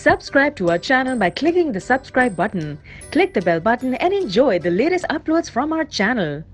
Subscribe to our channel by clicking the subscribe button. Click the bell button and enjoy the latest uploads from our channel.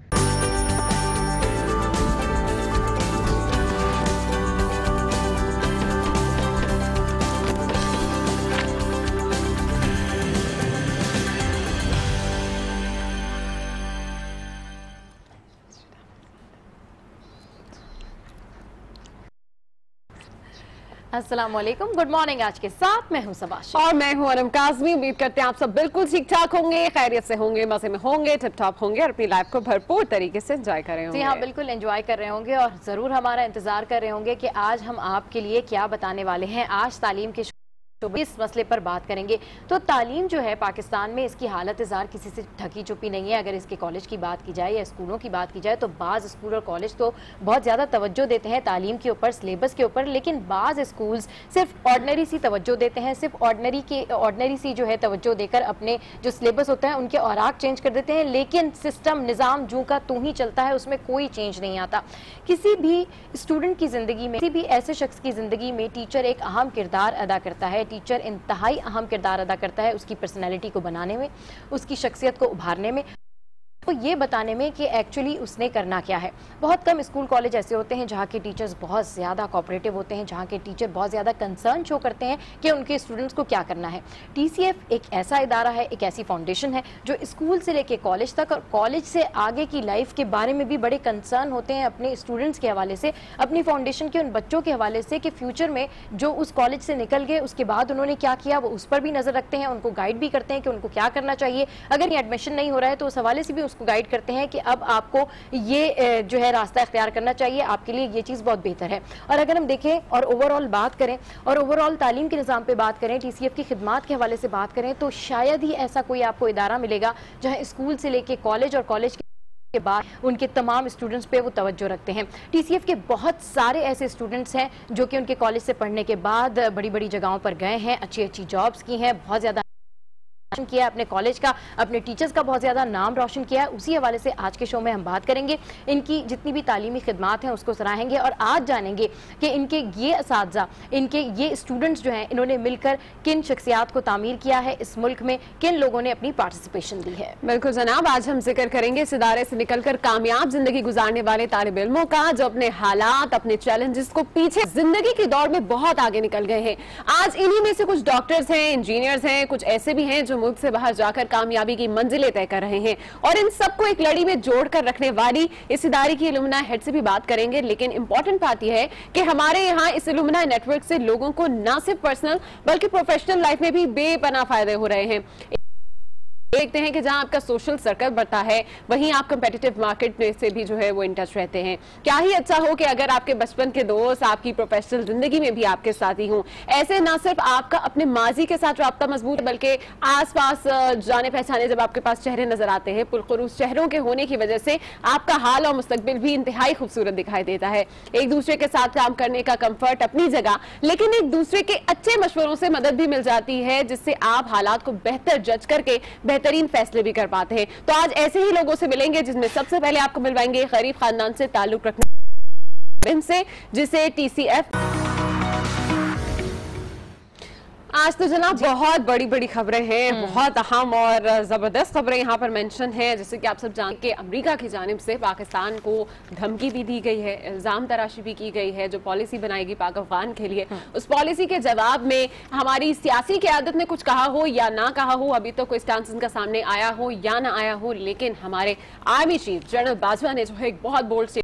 अस्सलाम वालेकुम, good morning. आज के साथ मैं हूं सबाश और मैं हूं अरम काज़मी। उम्मीद करते हैं आप सब बिल्कुल ठीक ठाक होंगे, खैरियत से होंगे, मजे में होंगे, टिप टॉप होंगे और अपनी लाइफ को भरपूर तरीके से एंजॉय कर रहे होंगे। जी हाँ, बिल्कुल एंजॉय कर रहे होंगे और जरूर हमारा इंतजार कर रहे होंगे कि आज हम आपके लिए क्या बताने वाले हैं। आज तालीम के इस मसले पर बात करेंगे। तो तालीम जो है पाकिस्तान में, इसकी हालत इज़ार किसी से ढकी छुपी नहीं है। अगर इसके कॉलेज की बात की जाए या स्कूलों की बात की जाए तो बाज़ स्कूल और कॉलेज तो बहुत ज़्यादा तवज्जो देते हैं तालीम के ऊपर, सिलेबस के ऊपर, लेकिन बाज़ स्कूल्स सिर्फ ऑर्डनरी सी तवज्जो देते हैं। सिर्फ ऑर्डनरी सी जो है तवज्जो देकर अपने जो सिलेबस होता है उनके औराक चेंज कर देते हैं, लेकिन सिस्टम निज़ाम जूं का तू ही चलता है, उसमें कोई चेंज नहीं आता। किसी भी स्टूडेंट की ज़िंदगी में, किसी भी ऐसे शख्स की ज़िंदगी में टीचर एक अहम किरदार अदा करता है। टीचर इंतहाई अहम किरदार अदा करता है उसकी पर्सनैलिटी को बनाने में, उसकी शख्सियत को उभारने में, तो ये बताने में कि एक्चुअली उसने करना क्या है। बहुत कम स्कूल कॉलेज ऐसे होते हैं जहाँ के टीचर्स बहुत ज़्यादा कोऑपरेटिव होते हैं, जहाँ के टीचर बहुत ज़्यादा कंसर्न शो करते हैं कि उनके स्टूडेंट्स को क्या करना है। TCF एक ऐसा इदारा है, एक ऐसी फाउंडेशन है जो स्कूल से लेके कॉलेज तक और कॉलेज से आगे की लाइफ के बारे में भी बड़े कंसर्न होते हैं अपने स्टूडेंट्स के हवाले से, अपनी फाउंडेशन के उन बच्चों के हवाले से कि फ्यूचर में जो उस कॉलेज से निकल गए उसके बाद उन्होंने क्या किया, वो उस पर भी नज़र रखते हैं, उनको गाइड भी करते हैं कि उनको क्या करना चाहिए। अगर ये एडमिशन नहीं हो रहा है तो उस हवाले से भी उसको गाइड करते हैं कि अब आपको ये जो है रास्ता इख्तियार करना चाहिए, आपके लिए ये चीज़ बहुत बेहतर है। और अगर हम देखें और ओवरऑल बात करें और ओवरऑल तालीम के निज़ाम पे बात करें, TCF की खिदमात के हवाले से बात करें, तो शायद ही ऐसा कोई आपको इदारा मिलेगा जहाँ स्कूल से लेके कॉलेज और कॉलेज के बाद उनके तमाम स्टूडेंट्स पे वो तवज्जो रखते हैं। TCF के बहुत सारे ऐसे स्टूडेंट्स हैं जो कि उनके कॉलेज से पढ़ने के बाद बड़ी बड़ी जगहों पर गए हैं, अच्छी अच्छी जॉब्स की हैं, बहुत ज़्यादा किया अपने कॉलेज का, अपने टीचर्स का बहुत ज़्यादा नाम रोशन किया है। उसी हवाले से आज के शो में हम बात करेंगे, इनकी जितनी भी तालीमी खिदमात हैं उसको सराहेंगे और आज जानेंगे कि इनके ये असातिज़ा, इनके ये स्टूडेंट्स जो हैं, इन्होंने मिलकर किन शख्सियात को तामीर किया है इस मुल्क में, किन लोगों ने अपनी पार्टिसिपेशन दी है। बिल्कुल जनाब, आज हम जिक्र करेंगे इस इदारे से निकलकर कामयाब जिंदगी गुजारने वाले तालिब इल्मों का, जो अपने हालात, अपने चैलेंजेस को पीछे जिंदगी की दौड़ में बहुत आगे निकल गए हैं। आज इन्हीं में से कुछ डॉक्टर्स हैं, इंजीनियर्स हैं, कुछ ऐसे भी हैं जो मुल्क से बाहर जाकर कामयाबी की मंजिलें तय कर रहे हैं और इन सबको एक लड़ी में जोड़कर रखने वाली इस इदारे की इल्लुमिना हेड से भी बात करेंगे। लेकिन इंपॉर्टेंट बात यह है कि हमारे यहाँ इस इल्लुमिना नेटवर्क से लोगों को न सिर्फ पर्सनल बल्कि प्रोफेशनल लाइफ में भी बेपनाह फायदे हो रहे हैं। देखते हैं कि जहां आपका सोशल सर्कल बढ़ता है वहीं आप कंपेटिटिव मार्केट में से भी जो है वो इन टच रहते हैं। क्या ही अच्छा हो कि अगर आपके बचपन के दोस्त आपकी प्रोफेशनल जिंदगी में भी आपके साथी हों। ऐसे ना सिर्फ आपका अपने माजी के साथ राब्ता मजबूत बल्कि आसपास जाने पहचाने जब आपके पास चेहरे नजर आते हैं, पुरखुरूस चेहरों के होने की वजह से आपका हाल और मुस्तकबिल भी इंतहाई खूबसूरत दिखाई देता है। एक दूसरे के साथ काम करने का कंफर्ट अपनी जगह, लेकिन एक दूसरे के अच्छे मशवरों से मदद भी मिल जाती है जिससे आप हालात को बेहतर जज करके बेहतरीन फैसले भी कर पाते हैं। तो आज ऐसे ही लोगों से मिलेंगे जिसमें सबसे पहले आपको मिलवाएंगे गरीब खानदान से ताल्लुक रखने से, जिसे TCF। आज तो जनाब बहुत बड़ी बड़ी खबरें हैं, बहुत अहम और ज़बरदस्त खबरें यहाँ पर मेंशन हैं। जैसे कि आप सब जानते हैं कि अमेरिका की जानिब से पाकिस्तान को धमकी भी दी गई है, इल्ज़ाम तराशी भी की गई है जो पॉलिसी बनाएगी पाक अफगान के लिए। उस पॉलिसी के जवाब में हमारी सियासी क़यादत ने कुछ कहा हो या ना कहा हो, अभी तो कोई स्टांस इनका सामने आया हो या ना आया हो, लेकिन हमारे आर्मी चीफ जनरल बाजवा ने जो है एक बहुत बोल्ड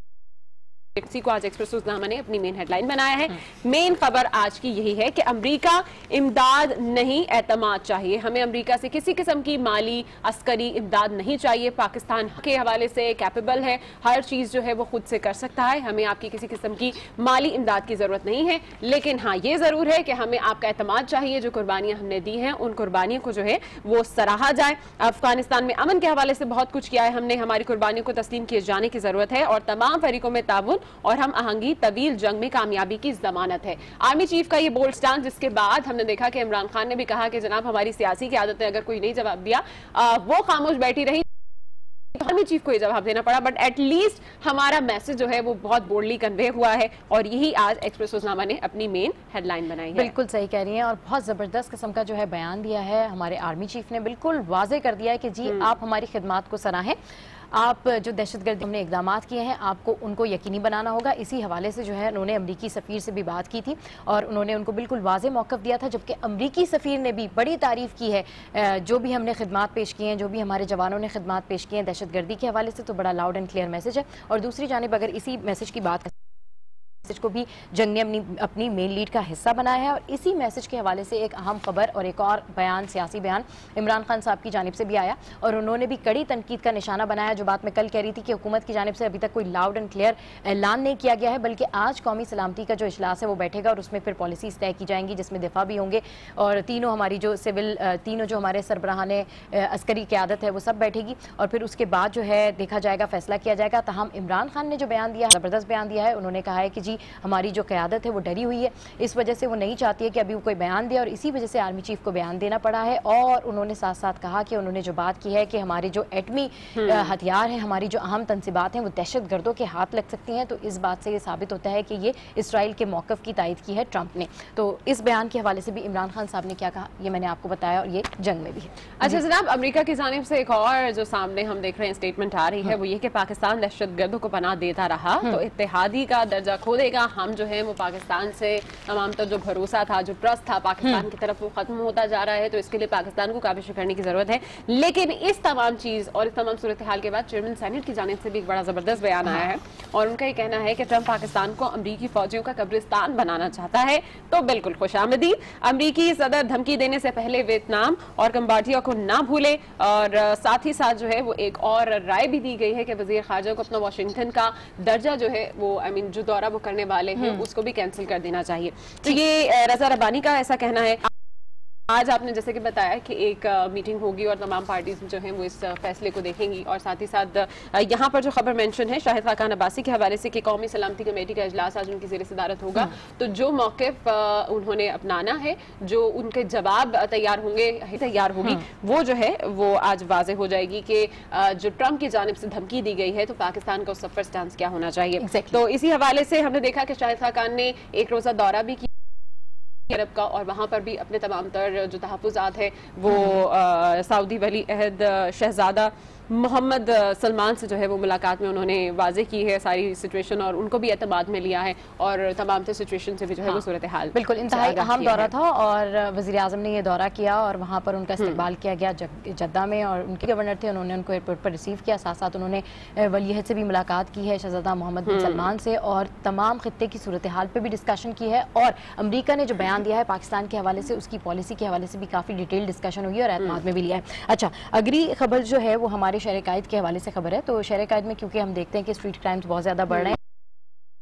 इसी को आज एक्सप्रेसोज़नामा ने अपनी मेन हेडलाइन बनाया है। मेन खबर आज की यही है कि अमेरिका इमदाद नहीं, एतमाद चाहिए। हमें अमेरिका से किसी किस्म की माली अस्करी इमदाद नहीं चाहिए। पाकिस्तान के हवाले से कैपेबल है, हर चीज़ जो है वो खुद से कर सकता है। हमें आपकी किसी किस्म की माली इमदाद की ज़रूरत नहीं है, लेकिन हाँ ये ज़रूर है कि हमें आपका एतमाद चाहिए। जो कुर्बानियाँ हमने दी हैं उन कुर्बानियों को जो है वो सराहा जाए। अफगानिस्तान में अमन के हवाले से बहुत कुछ किया है हमने, हमारी कुर्बानियों को तस्लीम किए जाने की ज़रूरत है और तमाम फरीकों में ताउन और हम आहंगी तवील जंग में कामयाबी की जमानत है। आर्मी चीफ का ये बोल्ड स्टांस, जिसके बाद हमने देखा कि इमरान खान ने भी कहा कि जनाब हमारी सियासी क़यादत ने अगर कोई नहीं जवाब दिया वो खामोश बैठी रही आर्मी चीफ को ये जवाब देना पड़ा, बट एटलीस्ट हमारा मैसेज जो है वो बहुत बोल्डली कन्वे हुआ है और यही आज एक्सप्रेस रोजनामा ने अपनी मेन हेडलाइन बनाई है। बिल्कुल सही कह रही हैं और बहुत जबरदस्त किस्म का जो है बयान दिया है हमारे आर्मी चीफ ने, बिल्कुल वाजे कर दिया है कि जी आप हमारी खिदमत को सराहें, आप जो दहशतगर्दी हमने इकदाम किए हैं आपको उनको यकीनी बनाना होगा। इसी हवाले से जो है उन्होंने अमरीकी सफ़ीर से भी बात की थी और उन्होंने उनको बिल्कुल वाज़े मौक़िफ़ दिया था, जबकि अमरीकी सफ़ीर ने भी बड़ी तारीफ़ की है जो भी हमने खिदमत पेश की हैं, जो भी हमारे जवानों ने खिदमत पेश की हैं दहशतगर्दी के हवाले से, तो बड़ा लाउड एंड क्लियर मैसेज है। और दूसरी जानिब अगर इसी मैसेज की बात मैसेज को भी जंग ने अपनी मेन लीड का हिस्सा बनाया है और इसी मैसेज के हवाले से एक अहम खबर और एक और बयान, सियासी बयान इमरान खान साहब की जानिब से भी आया और उन्होंने भी कड़ी तनकीद का निशाना बनाया। जो बात मैं कल कह रही थी कि हुकूमत की जानिब से अभी तक कोई लाउड एंड क्लियर ऐलान नहीं किया गया है, बल्कि आज कौमी सलामती का जो इजलास है वो बैठेगा और उसमें फिर पॉलिसीज तय की जाएंगी, जिसमें दिफा भी होंगे और तीनों हमारी जो सिविल तीनों जो हमारे सरबराहान अस्करी क़यादत है वो सब बैठेगी और फिर उसके बाद जो है देखा जाएगा, फैसला किया जाएगा। तहम इमरान खान ने जो बयान दिया, ज़बरदस्त बयान दिया है। उन्होंने कहा है कि जी हमारी जो क़यादत है वो डरी हुई है, इस वजह से वो नहीं चाहती है कि अभी वो कोई बयान दे और इसी वजह से आर्मी चीफ को बयान देना पड़ा है। और उन्होंने साथ साथ कहा कि उन्होंने जो बात की है कि हमारे जो एटमी हथियार हैं, हमारी जो अहम तंसीबात हैं वो दहशत गर्दों के हाथ लग सकती हैं, तो इस बात से ये साबित होता है कि ये इसराइल के मौक़िफ़ की तायद की है ट्रंप ने। तो इस बयान के हवाले से भी इमरान खान साहब ने क्या कहा ये मैंने आपको बताया और ये जंग में भी है। अच्छा जनाब, अमेरिका की जानिब से एक और जो सामने हम देख रहे हैं स्टेटमेंट आ रही है वो ये कि पाकिस्तान दहशत गर्दों को पनाह देता रहा तो इत्तेहादी का दर्जा खो देगा। हम जो है वो पाकिस्तान से तमाम तो जो भरोसा था, जो ट्रस्ट था पाकिस्तान की तरफ वो खत्म होता जा रहा है, तो इसके लिए पाकिस्तान को काबिज करने की जरूरत है। लेकिन इस तमाम चीज और इस तमाम सूरत हाल के बाद चेयरमैन सेनेट की जानिब से भी एक बड़ा जबरदस्त बयान आया है और उनका ये कहना है कि ट्रंप पाकिस्तान को अमरीकी फौजियों का कब्रिस्तान बनाना चाहता है। तो बिल्कुल खुशामदीद, अमरीकी सदर धमकी देने से पहले वियतनाम और कंबाडिया को ना भूले और साथ ही साथ जो है वो एक और राय भी दी गई है कि वजीर खारजा को अपना वाशिंगटन का दर्जा जो है वो जो दौरा वो करने वाले हैं उसको भी कैंसिल कर देना चाहिए। तो ये रजा रब्बानी का ऐसा कहना है। आज आपने जैसे कि बताया कि एक मीटिंग होगी और तमाम पार्टीज जो हैं वो इस फैसले को देखेंगी और साथ ही साथ यहाँ पर जो खबर मेंशन है शाहिद खान अब्बासी के हवाले से कि कौमी सलामती कमेटी का इजलास आज उनकी ज़ेर सदारत होगा, तो जो मौक़िफ़ उन्होंने अपनाना है, जो उनके जवाब तैयार होगी वो जो है वो आज वाज़े हो जाएगी कि जो ट्रंप की जानिब से धमकी दी गई है तो पाकिस्तान का उस सब पर स्टांस क्या होना चाहिए। तो इसी हवाले से हमने देखा कि शाहिद खान ने एक रोज़ा दौरा भी किया अरब का और वहाँ पर भी अपने तमाम तर जो तहफ़्फ़ुज़ात है वो सऊदी वली अहद शहजादा मोहम्मद सलमान से जो है वो मुलाकात में उन्होंने वाजे की है सारी सिचुएशन और उनको भी एतमाद में लिया है और तमाम से सिचुएशन से भी जो है वो सूरत हाल बिल्कुल इंतहाई अहम दौरा था और वज़ीर आज़म ने ये दौरा किया और वहाँ पर उनका इस्तकबाल किया गया जद्दा में और उनके गवर्नर थे, उन्होंने उनको एयरपोर्ट पर रिसीव किया। साथ साथ उन्होंने वली अहद से भी मुलाकात की है, शहजादा मोहम्मद बिन सलमान से, और तमाम खित्ते की सूरत हाल पर भी डिस्कशन की है और अमरीका ने जो बयान दिया है पाकिस्तान के हवाले से उसकी पॉलिसी के हवाले से भी काफ़ी डिटेल डिस्कशन हुई और एतमाद में भी लिया है। अच्छा, अगली खबर जो है वो हमारे शहर कायद के हवाले से खबर है। तो शहर कायद में क्योंकि हम देखते हैं कि स्ट्रीट क्राइम्स बहुत ज़्यादा बढ़ रहे हैं,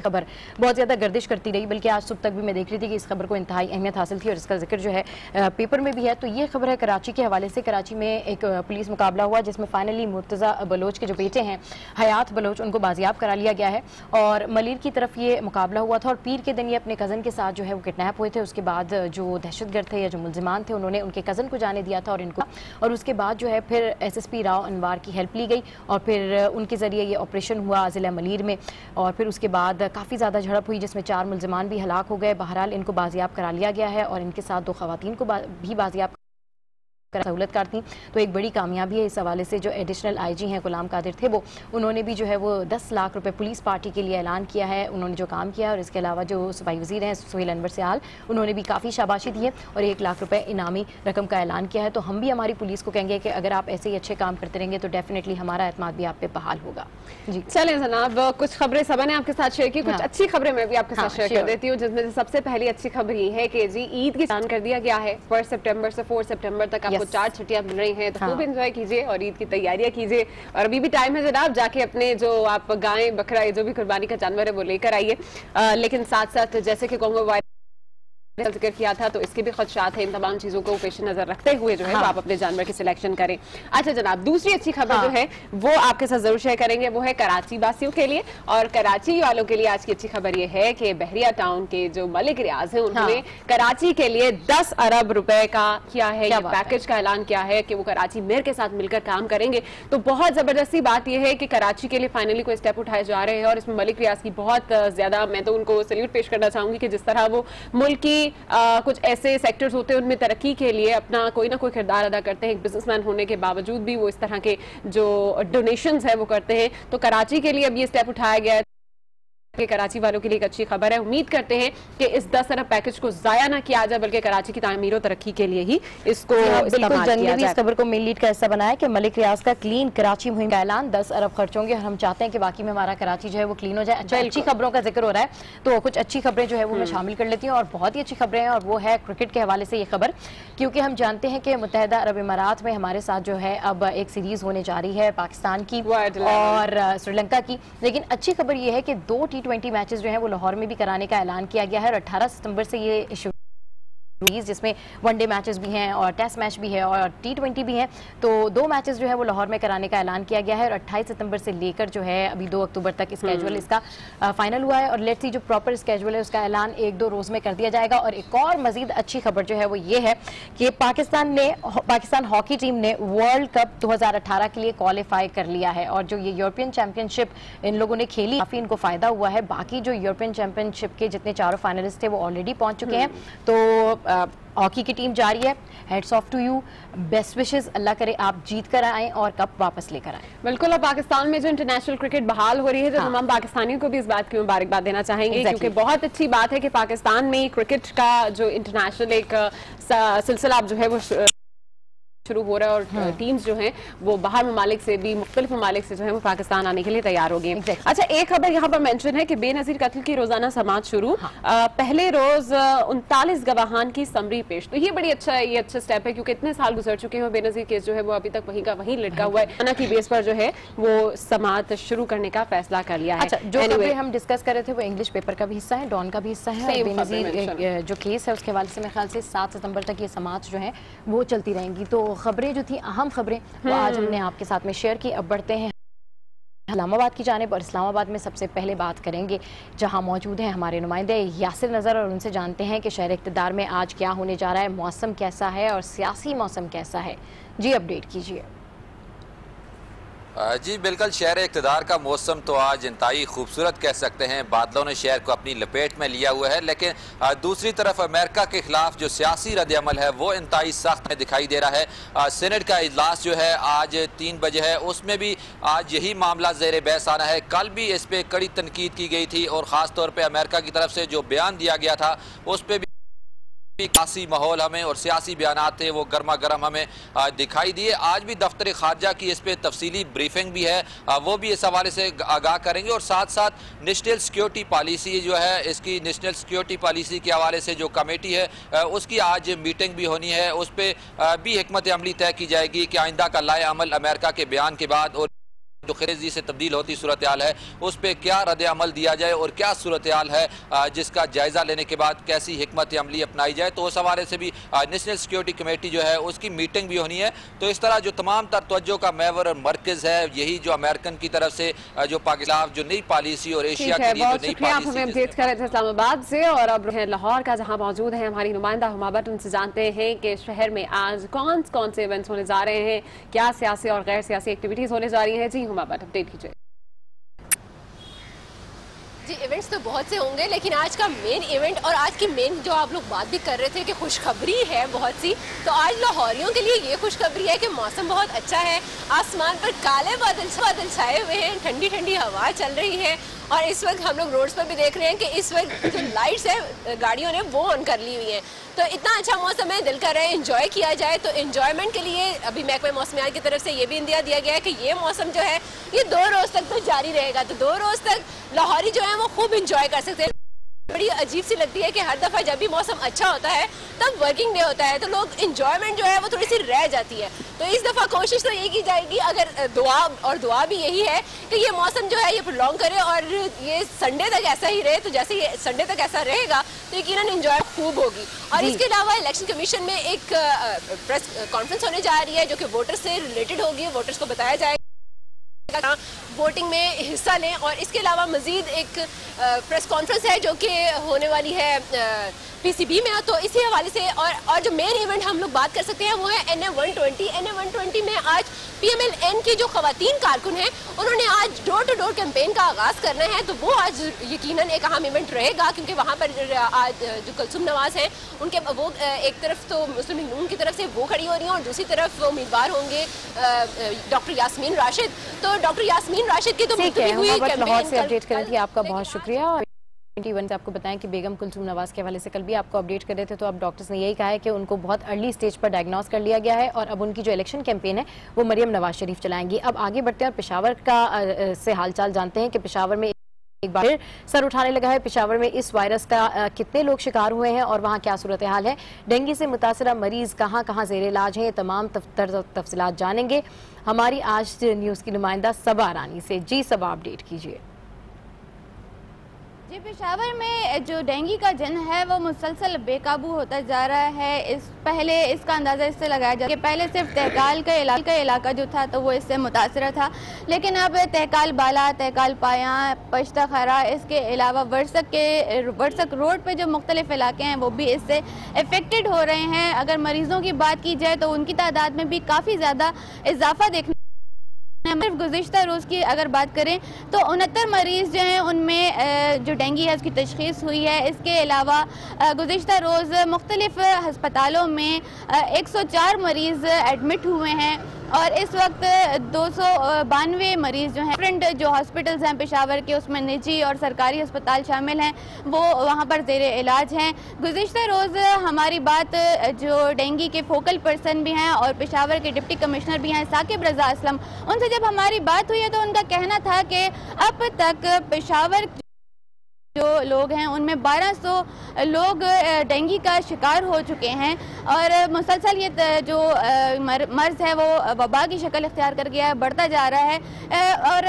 खबर बहुत ज़्यादा गर्दिश करती रही, बल्कि आज सुबह तक भी मैं देख रही थी कि इस खबर को इंतहाई अहमियत हासिल थी और इसका जिक्र जो है पेपर में भी है। तो ये खबर है कराची के हवाले से। कराची में एक पुलिस मुकाबला हुआ जिसमें फाइनली मुर्तज़ा बलोच के जो बेटे हैं हयात बलोच उनको बाजियाब करा लिया गया है और मलिर की तरफ ये मुकाबला हुआ था और पीर के दिन ये अपने कज़न के साथ जो है वो किडनैप हुए थे। उसके बाद जो दहशतगर्द थे या जो मुलजिमान थे उन्होंने उनके कज़न को जाने दिया था और इनको, और उसके बाद जो है फिर SSP राव अनवार की हेल्प ली गई और फिर उनके ज़रिए ये ऑपरेशन हुआ ज़िला मलिर में और फिर उसके बाद काफ़ी ज़्यादा झड़प हुई जिसमें 4 मुलजिमान भी हलाक हो गए। बहरहाल इनको बाजियाब करा लिया गया है और इनके साथ 2 खवातीन को भी बाजियाब सहूलत करती। तो एक बड़ी कामयाबी है इस हवाले से। जो एडिशनल IG हैं गुलाम कादिर थे वो उन्होंने भी जो है वो 10 लाख रुपए पुलिस पार्टी के लिए ऐलान किया है, उन्होंने जो काम किया और इसके अलावा जो सूबाई वज़ीर हैं सुहेल अनवर सियाल उन्होंने भी काफ़ी शाबाशी दी है और 1 लाख रुपए इनामी रकम का ऐलान किया है। तो हम भी हमारी पुलिस को कहेंगे कि अगर आप ऐसे ही अच्छे काम करते रहेंगे तो डेफिनेटली हमारा एतमाद भी आप पे बहाल होगा। जी चलें जनाब, कुछ खबरें सब ने आपके साथ शेयर की, कुछ अच्छी खबरें मैं भी आपके साथ शेयर कर देती हूँ, जिसमें से सबसे पहली अच्छी खबर ये है कि जी ईद की ऐलान कर दिया गया है। 1 सितंबर से 4 सितंबर तक आपको 4 छुट्टियां मिल रही हैं, तो खूब एंजॉय कीजिए और ईद की तैयारियां कीजिए। और अभी भी टाइम है जनाब, जाके अपने जो आप गाय बकरा जो भी कुर्बानी का जानवर है वो लेकर आइए। लेकिन साथ साथ जैसे कि कोंगो जिक्र किया था, तो इसके भी खदशात हैं। इन तमाम चीजों को पेश नजर रखते हुए जो है वो आप अपने जानवर की सिलेक्शन करें। अच्छा जनाब, दूसरी अच्छी खबर जो है वो आपके साथ जरूर शेयर करेंगे, वो है कराची वासियों के लिए। और कराची वालों के लिए आज की अच्छी खबर ये है कि बहरिया टाउन के जो मलिक रियाज है उन्होंने कराची के लिए 10 अरब रुपए का किया है, ये पैकेज का ऐलान किया है कि वो कराची मेयर के साथ मिलकर काम करेंगे। तो बहुत जबरदस्ती बात यह है कि कराची के लिए फाइनली कोई स्टेप उठाए जा रहे हैं और इसमें मलिक रियाज की बहुत ज्यादा, मैं तो उनको सैल्यूट पेश करना चाहूंगी कि जिस तरह वो मुल्क की कुछ ऐसे सेक्टर्स होते हैं उनमें तरक्की के लिए अपना कोई ना कोई किरदार अदा करते हैं। एक बिजनेसमैन होने के बावजूद भी वो इस तरह के जो डोनेशंस है वो करते हैं। तो कराची के लिए अब ये स्टेप उठाया गया है कि कराची वालों के लिए एक अच्छी खबर है। उम्मीद करते हैं कि इस 10 अरब पैकेज को जाया ना किया जाए बल्कि कराची की तामीर और तरक्की के लिए ही इसको बिल्कुल। जंग ने भी इस खबर को मेन लीड का हिस्सा बनाया कि मलिक रियाज का क्लीन कराची मुहिम का ऐलान, 10 अरब खर्च होंगे और हम चाहते हैं कि बाकी में हमारा कराची जो है वो क्लीन हो जाए। अच्छी खबरों का जिक्र हो रहा है तो कुछ अच्छी खबरें जो है वो मैं शामिल कर लेती हूँ और बहुत ही अच्छी खबरें हैं और वो है क्रिकेट के हवाले से ये खबर, क्योंकि हम जानते हैं कि मुत्तहिदा अरब इमारात में हमारे साथ जो है अब एक सीरीज होने जा रही है पाकिस्तान की और श्रीलंका की। लेकिन अच्छी खबर ये है कि 2 T20 मैचेस जो है लाहौर में भी कराने का ऐलान किया गया है और 18 सितंबर से ये जिसमें वनडे मैचेस भी हैं और टेस्ट मैच भी है और T20 भी है। तो 2 मैचेस जो है वो लाहौर में कराने का ऐलान किया गया है और 28 सितंबर से लेकर जो है अभी 2 अक्टूबर तक स्केजुअल इसका फाइनल हुआ है और लेट्स सी जो प्रॉपर स्केजुअल है उसका ऐलान 1-2 रोज में कर दिया जाएगा। और एक और मजीद अच्छी खबर जो है वो ये है कि पाकिस्तान हॉकी टीम ने वर्ल्ड कप 2018 के लिए क्वालिफाई कर लिया है और जो ये यूरोपियन चैंपियनशिप इन लोगों ने खेली काफी इनको फायदा हुआ है। बाकी जो यूरोपियन चैंपियनशिप के जितने चारों फाइनलिस्ट थे वो ऑलरेडी पहुंच चुके हैं। तो हॉकी की टीम जा रही है, hats off to you, best wishes, अल्लाह करे आप जीत कर आएं और कप वापस लेकर आएं। बिल्कुल। अब पाकिस्तान में जो इंटरनेशनल क्रिकेट बहाल हो रही है तो तमाम पाकिस्तानियों को भी इस बात की मुबारकबाद देना चाहेंगे क्योंकि बहुत अच्छी बात है कि पाकिस्तान में क्रिकेट का जो इंटरनेशनल एक सिलसिला जो है वो शुरू हो रहा है और टीम्स जो हैं वो बाहर ममालिक से भी, मुख्तलिफ ममालिक से जो है वो पाकिस्तान आने के लिए तैयार हो गए। अच्छा, एक खबर यहाँ पर मेंशन है कि बेनजीर कत्ल की रोजाना समाअत शुरू। पहले रोज 39 गवाहान की समरी पेश। तो ये बड़ी अच्छा है, ये अच्छा स्टेप है क्योंकि इतने साल गुजर चुके हैं बेनजीर केस जो है वो अभी तक वहीं का वहीं लटका हुआ है। खाना की बेस पर जो है वो समाअत शुरू करने का फैसला कर लिया है। अच्छा, जो खबरें हम डिस्कस कर रहे थे वो इंग्लिश पेपर का भी हिस्सा है, डॉन का भी हिस्सा है। बेनजीर जो केस है उसके हवाले से मेरे ख्याल से 7 सितंबर तक ये समाअत जो है वो चलती रहेंगी। तो खबरें जो थी अहम खबरें वो आज हमने आपके साथ में शेयर की। अब बढ़ते हैं इस्लामाबाद की जानिब और इस्लामाबाद में सबसे पहले बात करेंगे जहां मौजूद हैं हमारे नुमाइंदे यासिर नज़र और उनसे जानते हैं कि शहर इक़्तिदार में आज क्या होने जा रहा है, मौसम कैसा है और सियासी मौसम कैसा है। जी अपडेट कीजिए। जी बिल्कुल, शहर इक़्तिदार का मौसम तो आज इंतहाई खूबसूरत कह सकते हैं। बादलों ने शहर को अपनी लपेट में लिया हुआ है, लेकिन दूसरी तरफ अमेरिका के खिलाफ जो सियासी रद्द-ए-अमल है वो इंतहाई सख्त में दिखाई दे रहा है। सीनेट का इजलास जो है आज 3 बजे है, उसमें भी आज यही मामला ज़ेर बहस आना है। कल भी इस पर कड़ी तनकीद की गई थी और ख़ास तौर पर अमेरिका की तरफ से जो बयान दिया गया था उस पर सियासी माहौल हमें और सियासी बयानात थे वो गर्मा गर्म हमें दिखाई दिए। आज भी दफ्तर खारजा की इस पर तफसीली ब्रीफिंग भी है, वो भी इस हवाले से आगाह करेंगे और साथ साथ नेशनल सिक्योरिटी पॉलिसी जो है, इसकी नेशनल सिक्योरिटी पॉलिसी के हवाले से जो कमेटी है उसकी आज मीटिंग भी होनी है। उस पर भी हिकमत अमली तय की जाएगी कि आइंदा का लाए अमल अमेरिका के बयान के बाद और जो खरेजी से तब्दील होती सूरत हाल है उस पर क्या रद्द अमल दिया जाए और क्या सूरत हाल है जिसका जायजा लेने के बाद कैसी हिकमत अमली अपनाई जाए। तो उस हवाले से भी नेशनल सिक्योरिटी कमेटी जो है उसकी मीटिंग भी होनी है। तो इस तरह जो तमाम तर तवज्जो का महवर और मरकज़ है यही जो अमेरिकन की तरफ से जो पाकिस्तान जो नई पॉलिसी और एशिया के लिए जो नई पॉलिसी अपडेट कर रहे थे इस्लामाबाद से। और अब लाहौर का जहां मौजूद है हमारी नुमाइंदा हुमा भट्ट, उनसे जानते हैं कि शहर में आज कौन कौन से इवेंट्स होने जा रहे हैं, क्या सियासी और गैर सियासी एक्टिविटीज होने जा रही है। जी हुमा भट्ट अपडेट कीजिए। जी इवेंट्स तो बहुत से होंगे लेकिन आज का मेन इवेंट और आज की मेन जो आप लोग बात भी कर रहे थे कि खुशखबरी है बहुत सी, तो आज लाहौरियों के लिए ये खुशखबरी है कि मौसम बहुत अच्छा है। आसमान पर काले बादल छाए हुए हैं, ठंडी ठंडी हवा चल रही है और इस वक्त हम लोग रोड्स पर भी देख रहे हैं कि इस वक्त जो लाइट्स है गाड़ियों ने वो ऑन कर ली हुई हैं। तो इतना अच्छा मौसम है, दिल कर रहा है एंजॉय किया जाए। तो एंजॉयमेंट के लिए अभी महकमे मौसमियात की तरफ से ये भी इंदिया दिया गया है कि ये मौसम जो है ये 2 रोज तक तो जारी रहेगा। तो 2 रोज तक लाहौरी जो है वो खूब इंजॉय कर सकते हैं। बड़ी अजीब सी लगती है कि हर दफ़ा जब भी मौसम अच्छा होता है तब वर्किंग डे होता है तो लोग इंजॉयमेंट जो है वो थोड़ी सी रह जाती है। तो इस दफ़ा कोशिश तो ये की जाएगी, अगर दुआ भी यही है कि ये मौसम जो है ये प्रोलॉन्ग करे और ये संडे तक ऐसा ही रहे। तो जैसे ये संडे तक ऐसा रहेगा तो यकीनन इंजॉय खूब होगी। और इसके अलावा इलेक्शन कमीशन में एक प्रेस कॉन्फ्रेंस होने जा रही है जो कि वोटर्स से रिलेटेड होगी। वोटर्स को बताया जाएगा वोटिंग में हिस्सा लें। और इसके अलावा मजीद एक प्रेस कॉन्फ्रेंस है जो कि होने वाली है पीसीबी में। तो इसी हवाले से और जो मेन इवेंट हम लोग बात कर सकते हैं वो है NA-120। NA-120 में आज PMLN की जो खवातीन कारकुन हैं उन्होंने आज डोर टू डोर कैंपेन का आगाज़ करना है। तो वो आज यकीनन एक अहम इवेंट रहेगा क्योंकि वहाँ पर आज जो कुलसुम नवाज हैं उनके वो एक तरफ तो मुस्लिम लीग नून की तरफ से वो खड़ी हो रही हैं और दूसरी तरफ वो उम्मीदवार होंगे डॉक्टर यास्मीन राशिद। तो डॉक्टर यास्मीन राशिद की तो लाहौर से अपडेट कर रही थी, आपका बहुत शुक्रिया। और 21 से आपको बताएं कि बेगम कुलसुम नवाज के हवाले से कल भी आपको अपडेट कर रहे थे, तो अब डॉक्टर्स ने यही कहा है कि उनको बहुत अर्ली स्टेज पर डायग्नोस कर लिया गया है और अब उनकी जो इलेक्शन कैंपेन है वो मरियम नवाज शरीफ चलाएंगी। अब आगे बढ़ते हैं और पेशावर का से हालचाल जानते हैं कि पेशावर में एक बार फिर सर उठाने लगा है। पेशावर में इस वायरस का कितने लोग शिकार हुए हैं और वहाँ क्या सूरत हाल है, डेंगू से मुतासरा मरीज कहाँ कहाँ ज़ेर इलाज हैं, तमाम तफसीलात जानेंगे हमारी आज न्यूज़ की नुमाइंदा सबा रानी से। जी सबा, अपडेट कीजिए। जी, पेशावर में जो डेंगू का जन है वो मुसलसल बेकाबू होता जा रहा है। पहले इसका अंदाज़ा इससे लगाया जाता है कि पहले सिर्फ तहकाल का इलाका जो था तो वो इससे मुतासर था, लेकिन अब तहकाल बाला, तहकाल पाया, पश्ता खरा, इसके अलावा वर्सक रोड पे जो मुख्तलिफ इलाके हैं वो भी इससे अफेक्टेड हो रहे हैं। अगर मरीज़ों की बात की जाए तो उनकी तादाद में भी काफ़ी ज़्यादा इजाफा देखने गुज़िश्ता रोज़ की अगर बात करें तो 69 मरीज़ जो हैं उनमें जो डेंगू है उसकी तशख़ीस हुई है। इसके अलावा गुज़िश्ता रोज़ मुख्तलिफ़ हस्पतालों में 104 मरीज़ एडमिट हुए हैं और इस वक्त 292 मरीज़ जो हैं डिफरेंट जो हॉस्पिटल्स हैं पेशावर के उसमें निजी और सरकारी अस्पताल शामिल हैं वो वहाँ पर ज़ेर इलाज हैं। गुज़िश्ता रोज़ हमारी बात जो डेंगू के फोकल पर्सन भी हैं और पेशावर के डिप्टी कमिश्नर भी हैं साकिब रज़ा असलम, उनसे जब हमारी बात हुई है तो उनका कहना था कि अब तक पेशावर जो लोग हैं उनमें 1200 लोग डेंगू का शिकार हो चुके हैं और मुसलसल ये जो मर्ज है वो वबा की शक्ल इख्तियार कर गया है, बढ़ता जा रहा है। और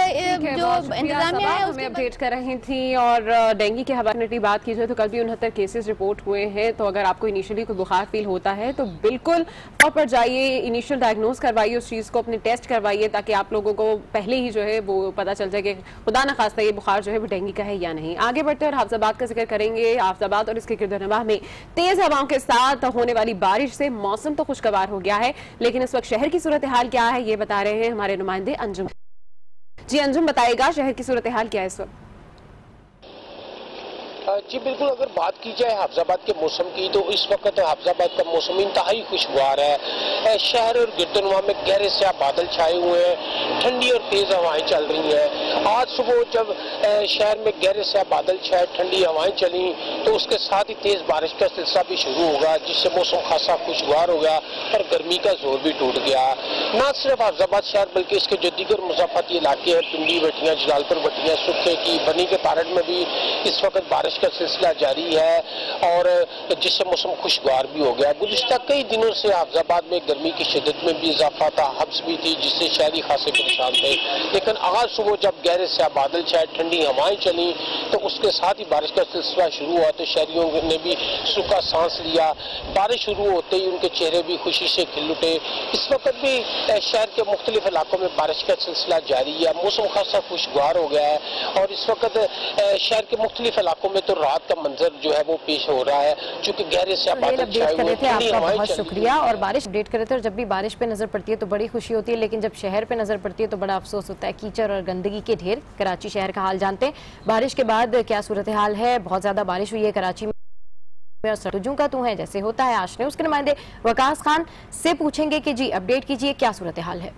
जो इंतजामिया है उसमें अपडेट कर रही थी। और डेंगू के हवाले से बात की जाए तो कल भी 69 केसेस रिपोर्ट हुए हैं। तो अगर आपको इनिशियली कोई बुखार फील होता है तो बिल्कुल वहाँ पर जाइए, इनिशियल डायग्नोस करवाइए, उस चीज़ को अपने टेस्ट करवाइए ताकि आप लोगों को पहले ही जो है वो पता चल जाए कि खुदा न खास्ता ये बुखार जो है वो डेंगू का है या नहीं। आगे बढ़ते और हाफजाबाद का जिक्र करेंगे। हाफजाबाद और इसके गिरदोनवाह में तेज हवाओं के साथ होने वाली बारिश से मौसम तो खुशगवार हो गया है, लेकिन इस वक्त शहर की सूरत हाल क्या है ये बता रहे हैं हमारे नुमाइंदे अंजुम। जी अंजुम, बताएगा शहर की सूरत हाल क्या है इस वक्त? जी बिल्कुल, अगर बात की जाए हाफजाबाद के मौसम की तो इस वक्त हाफजाबाद का मौसम इंतहाई खुशगवार है। शहर और गिरदोनवाह में गहरे स्याह बादल छाए हुए हैं, ठंडी और तेज हवाएं चल रही हैं। आज सुबह जब शहर में गहरे स्याह बादल छाए, ठंडी हवाएं चली तो उसके साथ ही तेज बारिश का सिलसिला भी शुरू होगा जिससे मौसम खासा खुशगवार हो गया और गर्मी का जोर भी टूट गया। न सिर्फ हाफजाबाद शहर बल्कि इसके जो दीगर मुज़ाफ़ाती इलाके हैं, पिंडी भट्टियाँ, जलालपुर भट्टियाँ, सुखे की, बनी के पारड में भी इस वक्त बारिश का सिलसिला जारी है और जिससे मौसम खुशगवार भी हो गया। गुज़िश्ता कई दिनों से हाफजाबाद में गर्मी की शिद्दत में भी इजाफा था, हब्स भी थी जिससे शहरी खासे परेशान थे, लेकिन आज सुबह जब गहरे स्याह बादल छाए, ठंडी हवाएं चली तो उसके साथ ही बारिश का सिलसिला शुरू हुआ तो शहरियों ने भी सूखा सांस लिया। बारिश शुरू होते ही उनके चेहरे भी खुशी से खिल उठे। इस वक्त भी शहर के मुख्तलिफ इलाकों में बारिश का सिलसिला जारी है, मौसम खासा खुशगवार हो गया है और इस वक्त शहर के मुख्तलिफ इलाकों में तो रात का मंजर जो है वो पेश हो रहा है क्योंकि गहरे से बादल छाए हुए हैं। आपका बहुत शुक्रिया। और बारिश अपडेट कर रहे थे और जब भी बारिश पे नजर पड़ती है तो बड़ी खुशी होती है, लेकिन जब शहर पे नजर पड़ती है तो बड़ा अफसोस होता है। कीचड़ और गंदगी के ढेर। कराची शहर का हाल जानते हैं, बारिश के बाद क्या सूरत हाल है। बहुत ज्यादा बारिश हुई है कराची में और सड़कों का तू है जैसे होता है। आज ने उसके नुमाइंदे वकास खान से पूछेंगे कि जी अपडेट कीजिए क्या सूरत हाल है।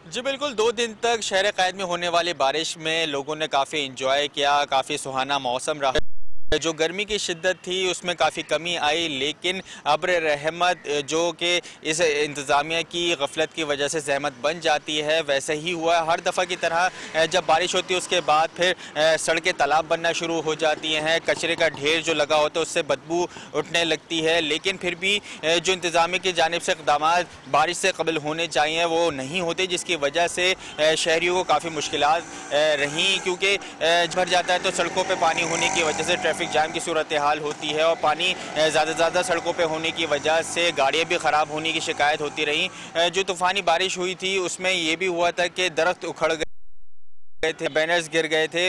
जी बिल्कुल, 2 दिन तक शहर क़ैद में होने वाली बारिश में लोगों ने काफ़ी इंजॉय किया, काफ़ी सुहाना मौसम रहा। जो गर्मी की शिद्दत थी उसमें काफ़ी कमी आई, लेकिन अब्र रहमत जो कि इस इंतज़ामिया की गफलत की वजह से ज़हमत बन जाती है वैसे ही हुआ। हर दफ़ा की तरह जब बारिश होती है उसके बाद फिर सड़कें तालाब बनना शुरू हो जाती हैं, कचरे का ढेर जो लगा होता है उससे बदबू उठने लगती है। लेकिन फिर भी जो इंतज़ामिया की जानिब से इक़दामात बारिश से कबल होने चाहिए वो नहीं होते, जिसकी वजह से शहरियों को काफ़ी मुश्किलात रहीं, क्योंकि भर जाता है तो सड़कों पर पानी होने की वजह से ट्रैफिक जाम की सूरत हाल होती है और पानी ज़्यादा सड़कों पे होने की वजह से गाड़ियाँ भी ख़राब होने की शिकायत होती रही। जो तूफ़ानी बारिश हुई थी उसमें ये भी हुआ था कि दरख्त उखड़ गए थे, बैनर्स गिर गए थे,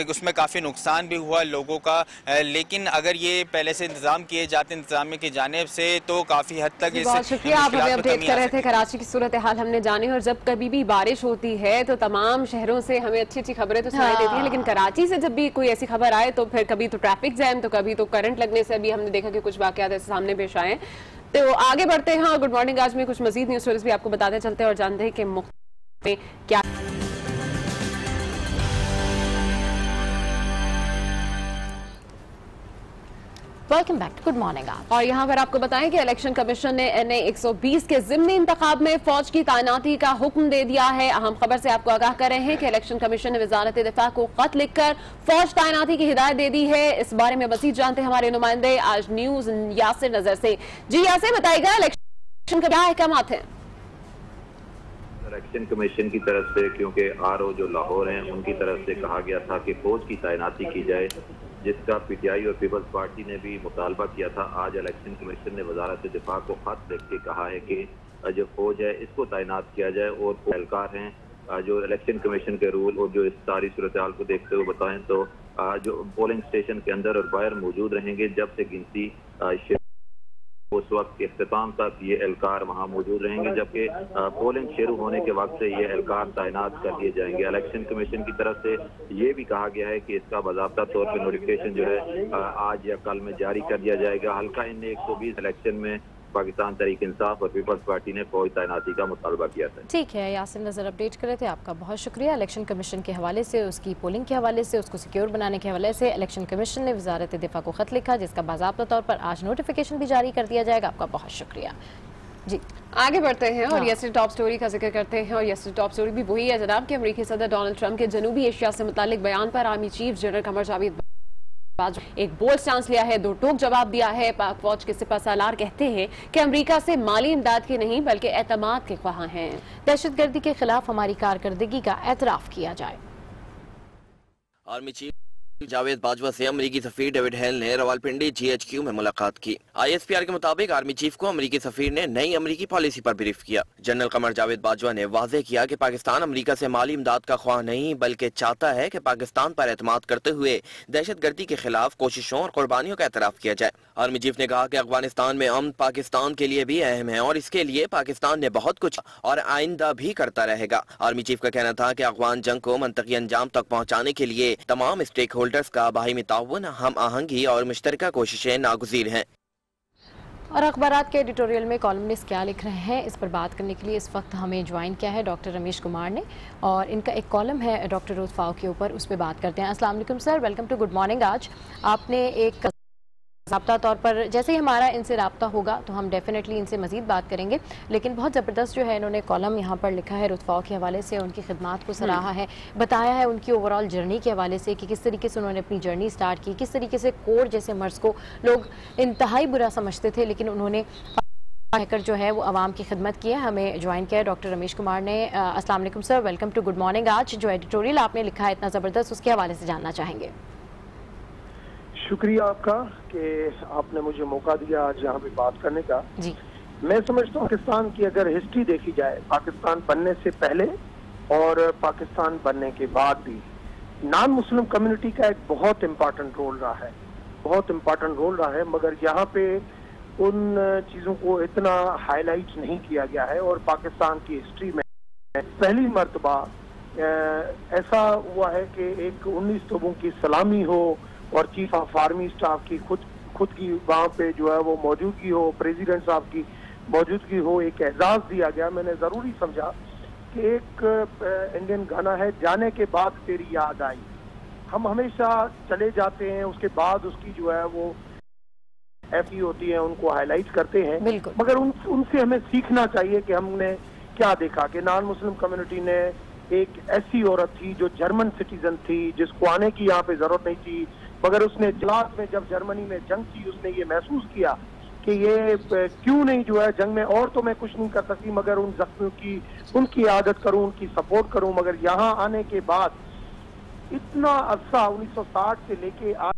उसमें काफ़ी नुकसान भी हुआ लोगों का। लेकिन अगर ये पहले से इंतज़ाम किए जाते इंतज़ामिया की जानिब से तो काफ़ी हद तक बहुत शुक्रिया, आप हमें अपडेट कर रहे थे कराची की सूरत हाल हमने जानी। और जब कभी भी बारिश होती है तो तमाम शहरों से हमें अच्छी खबरें तो सुनाई देती हैं, लेकिन कराची से जब भी कोई ऐसी खबर आए तो फिर कभी तो ट्रैफिक जैम तो कभी तो करंट लगने से भी हमने देखा कि कुछ वाकयात ऐसे सामने पेश आए। तो आगे बढ़ते हैं। गुड मॉर्निंग आज में कुछ मजीद न्यूज़ स्टोरीज भी आपको बताते चलते हैं और जानते हैं कि मुख्तलिफ में क्या। Welcome back to good morning आप। और यहाँ पर आपको बताएं कि इलेक्शन कमीशन ने NA 120 के ज़िमनी इंतखाब में फौज की तैनाती का हुक्म दे दिया है। अहम खबर से आपको आगाह कर रहे हैं कि इलेक्शन कमीशन ने वजारत दिफा को खत लिखकर फौज तैनाती की हिदायत दे दी है। इस बारे में मजीद जानते हैं हमारे नुमाइंदे आज न्यूज यासिर नजर से। जी यासिर बताइएगा इलेक्शन का क्या अहकाम हैं? इलेक्शन कमीशन की तरफ से, क्योंकि RO जो लाहौर हैं उनकी तरफ से कहा गया था कि फौज की तैनाती की जाए, जिसका PTI और पीपल्स पार्टी ने भी मुतालबा किया था। आज इलेक्शन कमीशन ने वजारत दिफा को खत लिख के कहा है कि जो फौज है इसको तैनात किया जाए और एहलकार हैं जो इलेक्शन कमीशन के रूल और जो इस सारी सूरत हाल को देखते हुए बताएं तो जो पोलिंग स्टेशन के अंदर और बाहर मौजूद रहेंगे जब से गिनती उस वक्त इख्तिताम तक ये एहलकार वहाँ मौजूद रहेंगे, जबकि पोलिंग शुरू होने के वक्त से ये एहलकार तैनात कर दिए जाएंगे। इलेक्शन कमीशन की तरफ से ये भी कहा गया है कि इसका बाज़ाब्ता तौर पर नोटिफिकेशन जो है आज या कल में जारी कर दिया जाएगा। हल्का NA 120 इलेक्शन में पाकिस्तान तहरीक इंसाफ और पीपल्स पार्टी ने फौज तैनाती का मुतालबा किया था। ठीक है, यासिर नजर अपडेट कर रहे थे, आपका बहुत शुक्रिया। इलेक्शन कमीशन के हवाले से, उसकी पोलिंग के हवाले से, उसको सिक्योर बनाने के हवाले से इलेक्शन कमीशन ने वजारत दिफा को खत लिखा, जिसका बाज़ाब्ता तौर पर आज नोटिफिकेशन भी जारी कर दिया जाएगा। आपका बहुत शुक्रिया। जी आगे बढ़ते हैं और यस्टरडे टॉप स्टोरी का जिक्र करते हैं। और यस्टरडे टॉप स्टोरी भी वही है जनाब कि अमेरिकी सदर डोनाल्ड ट्रंप के जनूबी एशिया से मुतालिक बयान पर army chief general Qamar Javed एक बोल्ड स्टांस लिया है, दो टोक जवाब दिया है। पाक फौज के सिपहसालार कहते हैं कि अमेरिका से माली इमदाद के नहीं बल्कि एतमाद के ख्वाह हैं। दहशतगर्दी के खिलाफ हमारी कारकर्दगी का एतराफ किया जाए। आर्मी चीफ जावेद बाजवा से अमरीकी सफीर डेविड हेल ने रावलपिंडी GHQ में मुलाकात की। ISPR के मुताबिक आर्मी चीफ को अमरीकी सफीर ने नई अमरीकी पॉलिसी पर ब्रीफ किया। जनरल कमर जावेद बाजवा ने वाज़ेह किया कि पाकिस्तान अमरीका से माली इमदाद का ख्वाह नहीं बल्कि चाहता है कि पाकिस्तान पर एतमाद करते हुए दहशतगर्दी के खिलाफ कोशिशों और कुर्बानियों का एतराफ किया जाए। आर्मी चीफ ने कहा कि अफगानिस्तान में अमन पाकिस्तान के लिए भी अहम है और इसके लिए पाकिस्तान ने बहुत कुछ और आइंदा भी करता रहेगा। आर्मी चीफ का कहना था कि अफगान जंग को मंतकी अंजाम तक पहुँचाने के लिए तमाम स्टेक होल्डर्स का बाहिमी ताउन, हम आहंगी और मुश्तरका कोशिशें नागुज़ीर हैं। और अखबारात के एडिटोरियल में कॉलमनिस्ट क्या लिख रहे हैं, इस पर बात करने के लिए इस वक्त हमें ज्वाइन किया है डॉक्टर रमेश कुमार ने, और इनका एक कॉलम है डॉक्टर रोज फाओ के ऊपर, उस पर बात करते हैं। अस्सलाम वालेकुम sir, welcome to good morning. आज आपने एक ज़ाब्ता तौर पर जैसे ही हमारा इनसे रब्ता होगा तो हम डेफिनेटली इनसे मज़ीद बात करेंगे, लेकिन बहुत ज़बरदस्त जो है इन्होंने कॉलम यहाँ पर लिखा है रुतफ़ाओं के हवाले से, उनकी खिदमात को सराहा है, बताया है उनकी ओवरऑल जर्नी के हवाले से कि किस तरीके से उन्होंने अपनी जर्नी स्टार्ट की, किस तरीके से कोर जैसे मर्ज़ को लोग इंतहाई बुरा समझते थे लेकिन उन्होंने कहकर जो है वो आवाम की खिदमत की है। हमें ज्वाइन किया है डॉक्टर रमेश कुमार ने। अस्सलाम वालेकुम sir, welcome to good morning. आज जो एडिटोरियल आपने लिखा है इतना ज़बरदस्त, उसके हवाले से जानना चाहेंगे। शुक्रिया आपका कि आपने मुझे मौका दिया आज यहाँ पे बात करने का। जी मैं समझता हूँ पाकिस्तान की अगर हिस्ट्री देखी जाए, पाकिस्तान बनने से पहले और पाकिस्तान बनने के बाद भी नॉन मुस्लिम कम्युनिटी का एक बहुत इम्पोर्टेंट रोल रहा है, बहुत इम्पोर्टेंट रोल रहा है, मगर यहाँ पे उन चीज़ों को इतना हाईलाइट नहीं किया गया है। और पाकिस्तान की हिस्ट्री में पहली मर्तबा ऐसा हुआ है कि एक 19 तोपों की सलामी हो और चीफ ऑफ आर्मी स्टाफ की खुद की वहाँ पे जो है वो मौजूदगी हो, प्रेसिडेंट साहब की मौजूदगी हो, एक एजाज दिया गया। मैंने ज़रूरी समझा कि एक इंडियन गाना है, जाने के बाद तेरी याद आई, हम हमेशा चले जाते हैं, उसके बाद उसकी जो है वो ऐसी होती है, उनको हाईलाइट करते हैं, मगर उनसे हमें सीखना चाहिए कि हमने क्या देखा कि नॉन मुस्लिम कम्युनिटी ने एक ऐसी औरत थी जो जर्मन सिटीजन थी, जिसको आने की यहाँ पे जरूरत नहीं थी, मगर उसने जलाद में जब जर्मनी में जंग थी उसने ये महसूस किया कि ये क्यों नहीं जो है जंग में, और तो मैं कुछ नहीं कर सकती मगर उन जख्मियों की उनकी आदत करूं, उनकी सपोर्ट करूं। मगर यहाँ आने के बाद इतना अरसा 1960 से लेके आज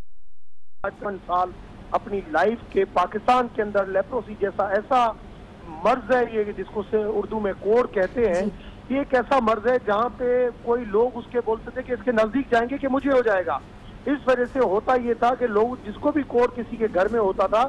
55 साल अपनी लाइफ के पाकिस्तान के अंदर लेप्रोसी जैसा ऐसा मर्ज है ये, जिसको से उर्दू में कोड़ कहते हैं, ये एक ऐसा मर्ज है जहाँ पे कोई लोग उसके बोलते थे कि इसके नजदीक जाएंगे कि मुझे हो जाएगा। इस वजह से होता ये था कि लोग जिसको भी कोड़ किसी के घर में होता था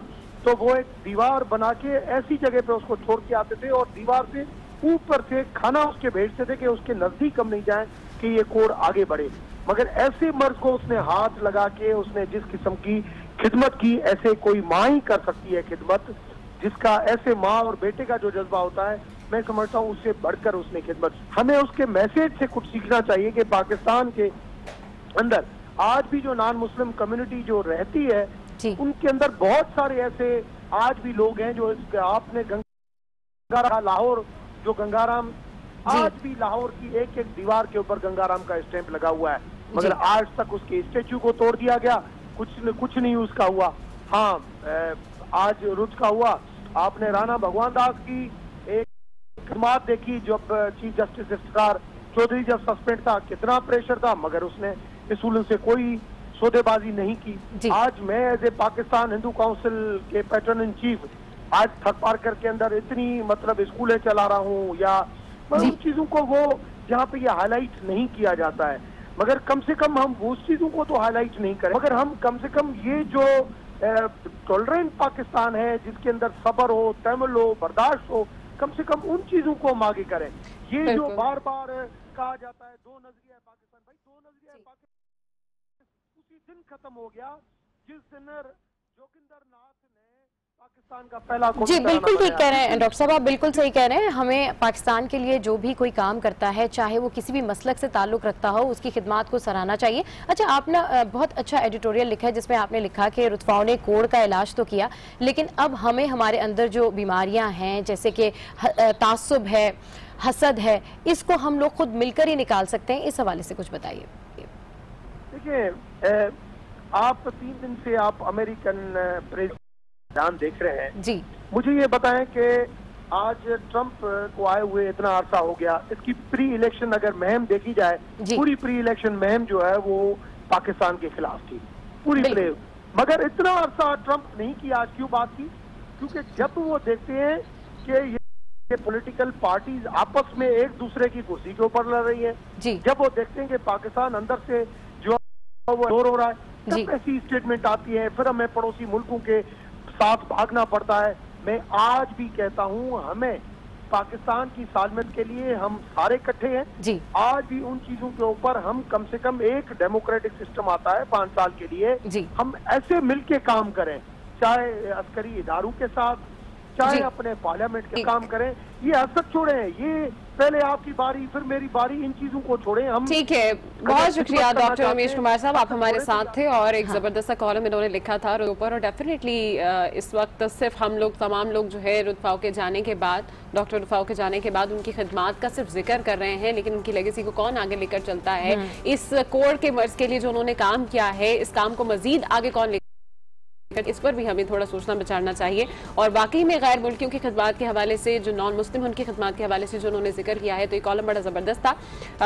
तो वो एक दीवार बना के ऐसी जगह पे उसको छोड़ के आते थे और दीवार से ऊपर से खाना उसके भेजते थे कि उसके नजदीक हम नहीं जाएं कि ये कोड़ आगे बढ़े। मगर ऐसे मर्ज को उसने हाथ लगा के उसने जिस किस्म की खिदमत की, ऐसे कोई माँ ही कर सकती है खिदमत, जिसका ऐसे माँ और बेटे का जो जज्बा होता है, मैं समझता हूँ उससे बढ़कर उसने खिदमत। हमें उसके मैसेज से कुछ सीखना चाहिए कि पाकिस्तान के अंदर आज भी जो नॉन मुस्लिम कम्युनिटी जो रहती है उनके अंदर बहुत सारे ऐसे आज भी लोग हैं जो आपने गंगाराम लाहौर, जो गंगाराम आज भी लाहौर की एक एक दीवार के ऊपर गंगाराम का स्टैंप लगा हुआ है, मगर आज तक उसके स्टेच्यू को तोड़ दिया गया, कुछ नहीं उसका हुआ। हाँ, आज रुच का हुआ। आपने राणा भगवान दास की एक खिदमत देखी जब चीफ जस्टिस इफ्तिखार चौधरी जब सस्पेंड था, कितना प्रेशर था, मगर उसने इसूलों से कोई सौदेबाजी नहीं की। आज मैं as a Pakistan Hindu council के पैटर्न इन चीफ आज थक पार्कर के अंदर इतनी मतलब स्कूलें चला रहा हूँ, या उन चीजों को वो जहाँ पे ये हाईलाइट नहीं किया जाता है, मगर कम से कम हम उस चीजों को तो हाईलाइट नहीं करें, मगर हम कम से कम ये जो टॉलरेंट पाकिस्तान है जिसके अंदर सब्र हो, तहम्मुल हो, बर्दाश्त हो, कम से कम उन चीजों को हम आगे करें। ये जो बार बार कहा जाता है दो नजरिया पाकिस्तान, भाई दो नजरिया पाकिस्तान उसी दिन खत्म हो गया जिस दिन जोगिंदर नाथ ने पाकिस्तान का पहला जी बिल्कुल ठीक कह रहे हैं डॉक्टर साहब, आप बिल्कुल सही कह रहे हैं। हमें पाकिस्तान के लिए जो भी कोई काम करता है, चाहे वो किसी भी मसलक से ताल्लुक रखता हो, उसकी खिदमत को सराहना चाहिए। अच्छा, आपने बहुत अच्छा एडिटोरियल लिखा है जिसमें आपने लिखा कि रुतफाओं ने कोड़ का इलाज तो किया, लेकिन अब हमें हमारे अंदर जो बीमारियां हैं जैसे कि तासुब है, हसद है, इसको हम लोग खुद मिलकर ही निकाल सकते हैं। इस हवाले से कुछ बताइए। देखिए, आप 3 दिन से आप अमेरिकन प्रेसिडेंट देख रहे हैं जी, मुझे ये बताएं कि आज ट्रंप को आए हुए इतना अरसा हो गया, इसकी प्री इलेक्शन अगर मुहिम देखी जाए, पूरी प्री इलेक्शन मुहिम जो है वो पाकिस्तान के खिलाफ थी, पूरी प्री। मगर इतना अरसा ट्रंप नहीं की, आज क्यों बात की? क्योंकि जब वो देखते हैं कि ये पॉलिटिकल पार्टीज आपस में एक दूसरे की कुर्सी के ऊपर लड़ रही है, जब वो देखते हैं कि पाकिस्तान अंदर से जो वो शोर हो रहा है, जब ऐसी स्टेटमेंट आती है, फिर हमें पड़ोसी मुल्कों के साथ भागना पड़ता है। मैं आज भी कहता हूँ, हमें पाकिस्तान की सालमत के लिए हम सारे इकट्ठे हैं जी। आज भी उन चीजों के ऊपर हम कम से कम एक डेमोक्रेटिक सिस्टम आता है 5 साल के लिए जी। हम ऐसे मिलके काम करें, चाहे अस्करी इदारों के साथ, चाहे अपने पार्लियामेंट के काम करें। ये हसद छोड़ें, ये पहले आपकी बारी फिर मेरी बारी, इन चीजों को छोड़ें हम। ठीक है, बहुत शुक्रिया डॉक्टर रमेश कुमार साहब, आप हमारे साथ थे और एक जबरदस्त कॉलम इन्होंने लिखा था ऊपर। और डेफिनेटली इस वक्त सिर्फ हम लोग तमाम लोग जो है रुतफाओं के जाने के बाद, डॉक्टर रुतफाओं के जाने के बाद उनकी खिदमात का सिर्फ जिक्र कर रहे हैं, लेकिन उनकी लेगेसी को कौन आगे लेकर चलता है, इस कोड़ के मर्ज के लिए जो उन्होंने काम किया है, इस काम को मजीद आगे कौन, इस पर भी हमें थोड़ा सोचना विचारना चाहिए। और वाकई में गैर मुल्कियों की खिदमत के हवाले से, जो नॉन मुस्लिम उनकी खिदमत के हवाले से जो उन्होंने जिक्र किया है, तो ये कॉलम बड़ा जबरदस्त था।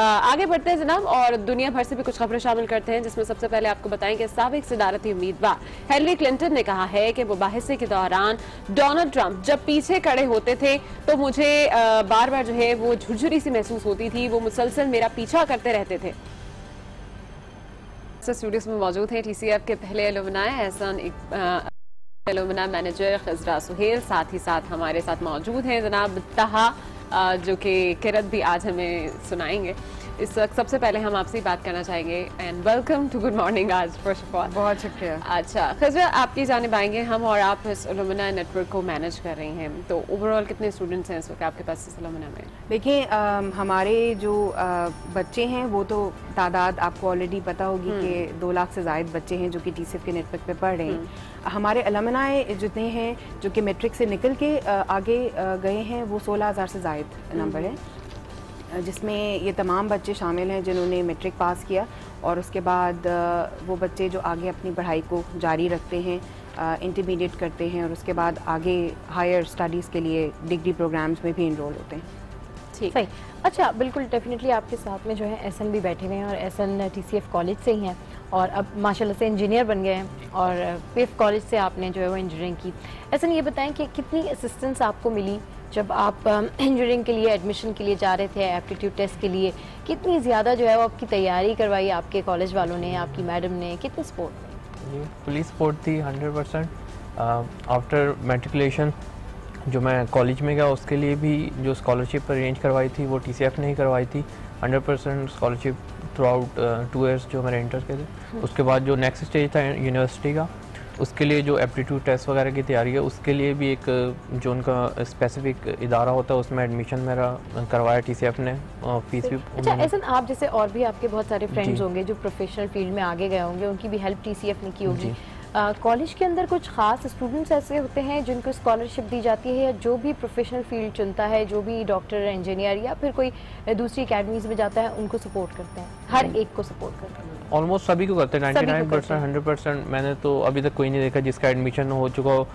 आगे बढ़ते हैं जनाब और दुनिया भर से भी कुछ खबरें शामिल करते हैं, जिसमें सबसे पहले आपको बताएं कि साबिक सदारती उम्मीदवार हिलरी क्लिंटन ने कहा है कि मुबाहिसे के दौरान डोनाल्ड ट्रंप जब पीछे खड़े होते थे तो मुझे बार बार जो है वो झुरझुरी सी महसूस होती थी, वो मुसलसल मेरा पीछा करते रहते थे। स्टूडियोज में मौजूद हैं TCF के पहले एलुमनाई एहसान एलुमना मैनेजर खजरा सुहेल, साथ ही साथ हमारे साथ मौजूद हैं जनाब तहा, जो कि किरत भी आज हमें सुनाएंगे। इस वक्त सबसे पहले हम आपसे बात करना चाहेंगे and welcome to good morning आज फर्स्ट ऑफ ऑल। बहुत शुक्रिया। अच्छा खिज़रा, आपकी जानिब आएंगे हम और आप इस अलुमनाई नेटवर्क को मैनेज कर रही हैं, तो ओवरऑल कितने स्टूडेंट्स हैं इस वक्त आपके पास इस अलुमनाई में? देखिए हमारे जो बच्चे हैं वो तो तादाद आपको ऑलरेडी पता होगी कि 2 लाख से ज़ायद बच्चे हैं जो कि TCF के नेटवर्क पे पढ़ रहे हैं। हमारे अलुमनाई जितने हैं जो कि मैट्रिक से निकल के आगे गए हैं वो 16,000 से ज़ायद नंबर है, जिसमें ये तमाम बच्चे शामिल हैं जिन्होंने मैट्रिक पास किया और उसके बाद वो बच्चे जो आगे अपनी पढ़ाई को जारी रखते हैं, इंटरमीडिएट करते हैं और उसके बाद आगे हायर स्टडीज़ के लिए डिग्री प्रोग्राम्स में भी इनरोल होते हैं। ठीक सही। अच्छा बिल्कुल, डेफिनेटली आपके साथ में जो है SN भी बैठे हुए हैं और SN TCF कॉलेज से ही हैं और अब माशाल्लाह से इंजीनियर बन गए हैं और PIF कॉलेज से आपने जो है वो इंजीनियरिंग की। SN ये बताएं कि कितनी असिस्टेंस आपको मिली जब आप इंजीनियरिंग के लिए एडमिशन के लिए जा रहे थे, एप्टीट्यूड टेस्ट के लिए, कितनी ज़्यादा जो है वो आपकी तैयारी करवाई आपके कॉलेज वालों ने, आपकी मैडम ने, कितनी सपोर्ट? पुलिस सपोर्ट थी 100%। आफ्टर मैट्रिकुलेशन जो मैं कॉलेज में गया उसके लिए भी जो स्कॉलरशिप अरेंज करवाई थी वो TCF ने ही करवाई थी। 100% स्कॉलरशिप थ्रू आउट 2 ईयर्स जो मेरे इंटर के थे। उसके बाद जो नेक्स्ट स्टेज था यूनिवर्सिटी का, उसके लिए जो एप्टीट्यूड टेस्ट वगैरह की तैयारी है उसके लिए भी एक जो उनका स्पेसिफिक इदारा होता है उसमें एडमिशन मेरा करवाया TCF ने, फीस भी। अच्छा ऐसा आप जैसे और भी आपके बहुत सारे फ्रेंड्स होंगे जो प्रोफेशनल फील्ड में आगे गए होंगे, उनकी भी हेल्प TCF ने की होगी। कॉलेज के अंदर कुछ खास स्टूडेंट्स ऐसे होते हैं जिनको स्कॉलरशिप दी जाती है, या जो भी प्रोफेशनल फील्ड चुनता है, जो भी डॉक्टर, इंजीनियर या फिर कोई दूसरी अकेडमीज में जाता है, उनको सपोर्ट करते हैं? हर एक को सपोर्ट करते हैं? ऑलमोस्ट सभी को करते हैं, 99%, 100%। मैंने तो अभी तक कोई नहीं देखा जिसका एडमिशन हो चुका हो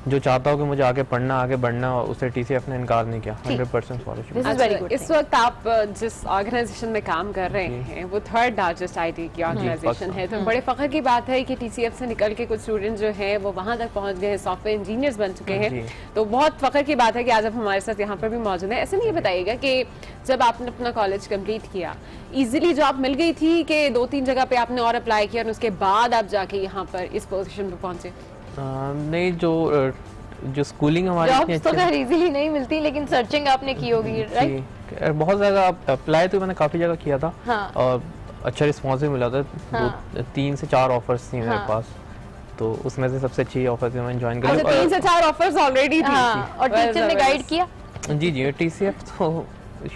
जो चाहता हो कि मुझे आगे पढ़ना, आगे बढ़ना, उसे TCF ने इनकार नहीं किया। 100% स्कॉलरशिप। इस वक्त आप जिस ऑर्गेनाइजेशन में काम कर रहे हैं वो 3rd लार्जेस्ट IT की ऑर्गेनाइजेशन है, तो बड़े फख्र की बात है कि TCF से निकल के कुछ स्टूडेंट जो हैं वो वहाँ तक पहुँच गए हैं, सॉफ्टवेयर इंजीनियर्स बन चुके हैं। तो बहुत फख्र की बात है कि आज आप हमारे साथ यहाँ पर भी मौजूद हैं। ऐसे नहीं बताइएगा कि जब आपने अपना कॉलेज कंप्लीट किया, इजीली जॉब मिल गई थी कि 2-3 जगह पे आपने और अप्लाई किया और उसके बाद आप जाके यहाँ पर इस पोजीशन पे पहुँचे? नहीं, जो स्कूलिंग हमारी जॉब्स तो खैर इजीली नहीं मिलती, लेकिन सर्चिंग आपने की होगी, राइट? बहुत ज़्यादा अप्लाई तो मैंने काफ़ी जगह किया था। हाँ। और अच्छा रिस्पॉन्स भी मिला था। हाँ। 3 से 4 ऑफर्स थी मेरे पास, तो उसमें से सबसे अच्छी ऑफर थी मैंने ज्वाइन करी। 3 से 4 ऑफर्स ऑलरेडी थी। और टीचर ने गाइड किया? जी TCF तो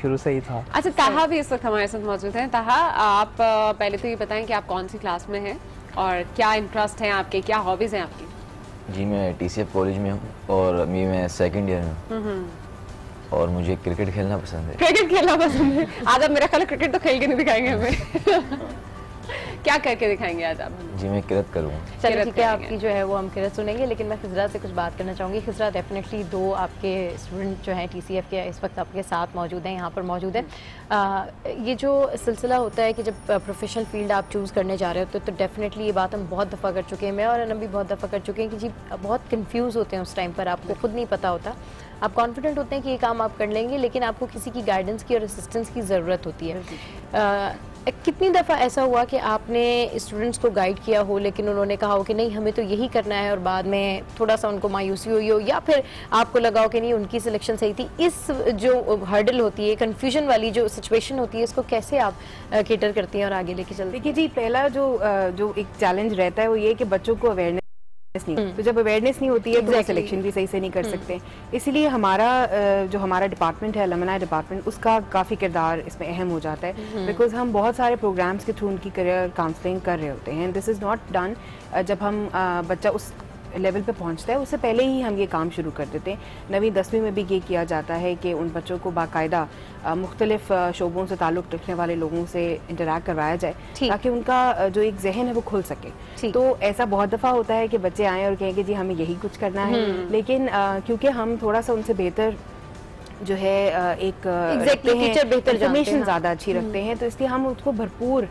शुरू से ही था। अच्छा, ताहा भी इस वक्त हमारे साथ मौजूद हैं। ताहा, आप पहले तो ये बताएं कि आप कौन सी क्लास में हैं और क्या इंटरेस्ट हैं आपके, क्या हॉबीज हैं आपकी? जी मैं TCF कॉलेज में हूँ और अभी मैं 2nd ईयर में हूँ और मुझे क्रिकेट खेलना पसंद है। क्रिकेट खेलना पसंद है? आज आप मेरा ख्याल क्रिकेट तो खेल के नहीं दिखाएंगे हमें। क्या करके दिखाएंगे आज आप? जी मैं किरत करूँगा। चलिए ठीक है, आपकी जो है वो हम किरत सुनेंगे, लेकिन मैं खिज़रा से कुछ बात करना चाहूँगी। खिज़रा, डेफिनेटली 2 आपके स्टूडेंट जो हैं TCF के इस वक्त आपके साथ मौजूद हैं, यहाँ पर मौजूद है। ये जो सिलसिला होता है कि जब प्रोफेशनल फील्ड आप चूज़ करने जा रहे होते तो डेफिनेटली ये बात हम बहुत दफ़ा कर चुके हैं, मैं और अनम भी बहुत दफ़ा कर चुके हैं कि जी बहुत कन्फ्यूज़ होते हैं उस टाइम पर, आपको खुद नहीं पता होता। आप कॉन्फिडेंट होते हैं कि ये काम आप कर लेंगे, लेकिन आपको किसी की गाइडेंस की और असिस्टेंस की ज़रूरत होती है। कितनी दफ़ा ऐसा हुआ कि आपने स्टूडेंट्स को गाइड किया हो लेकिन उन्होंने कहा हो कि नहीं हमें तो यही करना है, और बाद में थोड़ा सा उनको मायूसी हुई हो, या फिर आपको लगा हो कि नहीं उनकी सिलेक्शन सही थी? इस जो हर्डल होती है, कन्फ्यूजन वाली जो सिचुएशन होती है, इसको कैसे आप केटर करती हैं और आगे लेके चलती हैं? देखिए जी, पहला जो एक चैलेंज रहता है वो ये कि बच्चों को अवेयरनेस नहीं, तो जब अवेयरनेस नहीं होती है तो वो सिलेक्शन भी सही से नहीं कर सकते। इसलिए हमारा जो हमारा डिपार्टमेंट है, अलुमनाई डिपार्टमेंट, उसका काफ़ी किरदार इसमें अहम हो जाता है, बिकॉज हम बहुत सारे प्रोग्राम्स के थ्रू उनकी करियर काउंसलिंग कर रहे होते हैं। दिस इज़ नॉट डन जब हम बच्चा उस लेवल पे पहुंचता है, उससे पहले ही हम ये काम शुरू कर देते हैं। 9वीं 10वीं में भी ये किया जाता है कि उन बच्चों को बाकायदा मुख्तलिफ शोबों से ताल्लुक़ रखने वाले लोगों से इंटरैक्ट करवाया जाए ताकि उनका जो एक जहन है वो खुल सके। तो ऐसा बहुत दफ़ा होता है कि बच्चे आएँ और कहें कि जी हमें यही कुछ करना है, लेकिन क्योंकि हम थोड़ा सा उनसे बेहतर जो है एक इंफॉर्मेशन ज़्यादा अच्छी रखते हैं, तो इसलिए हम उसको भरपूर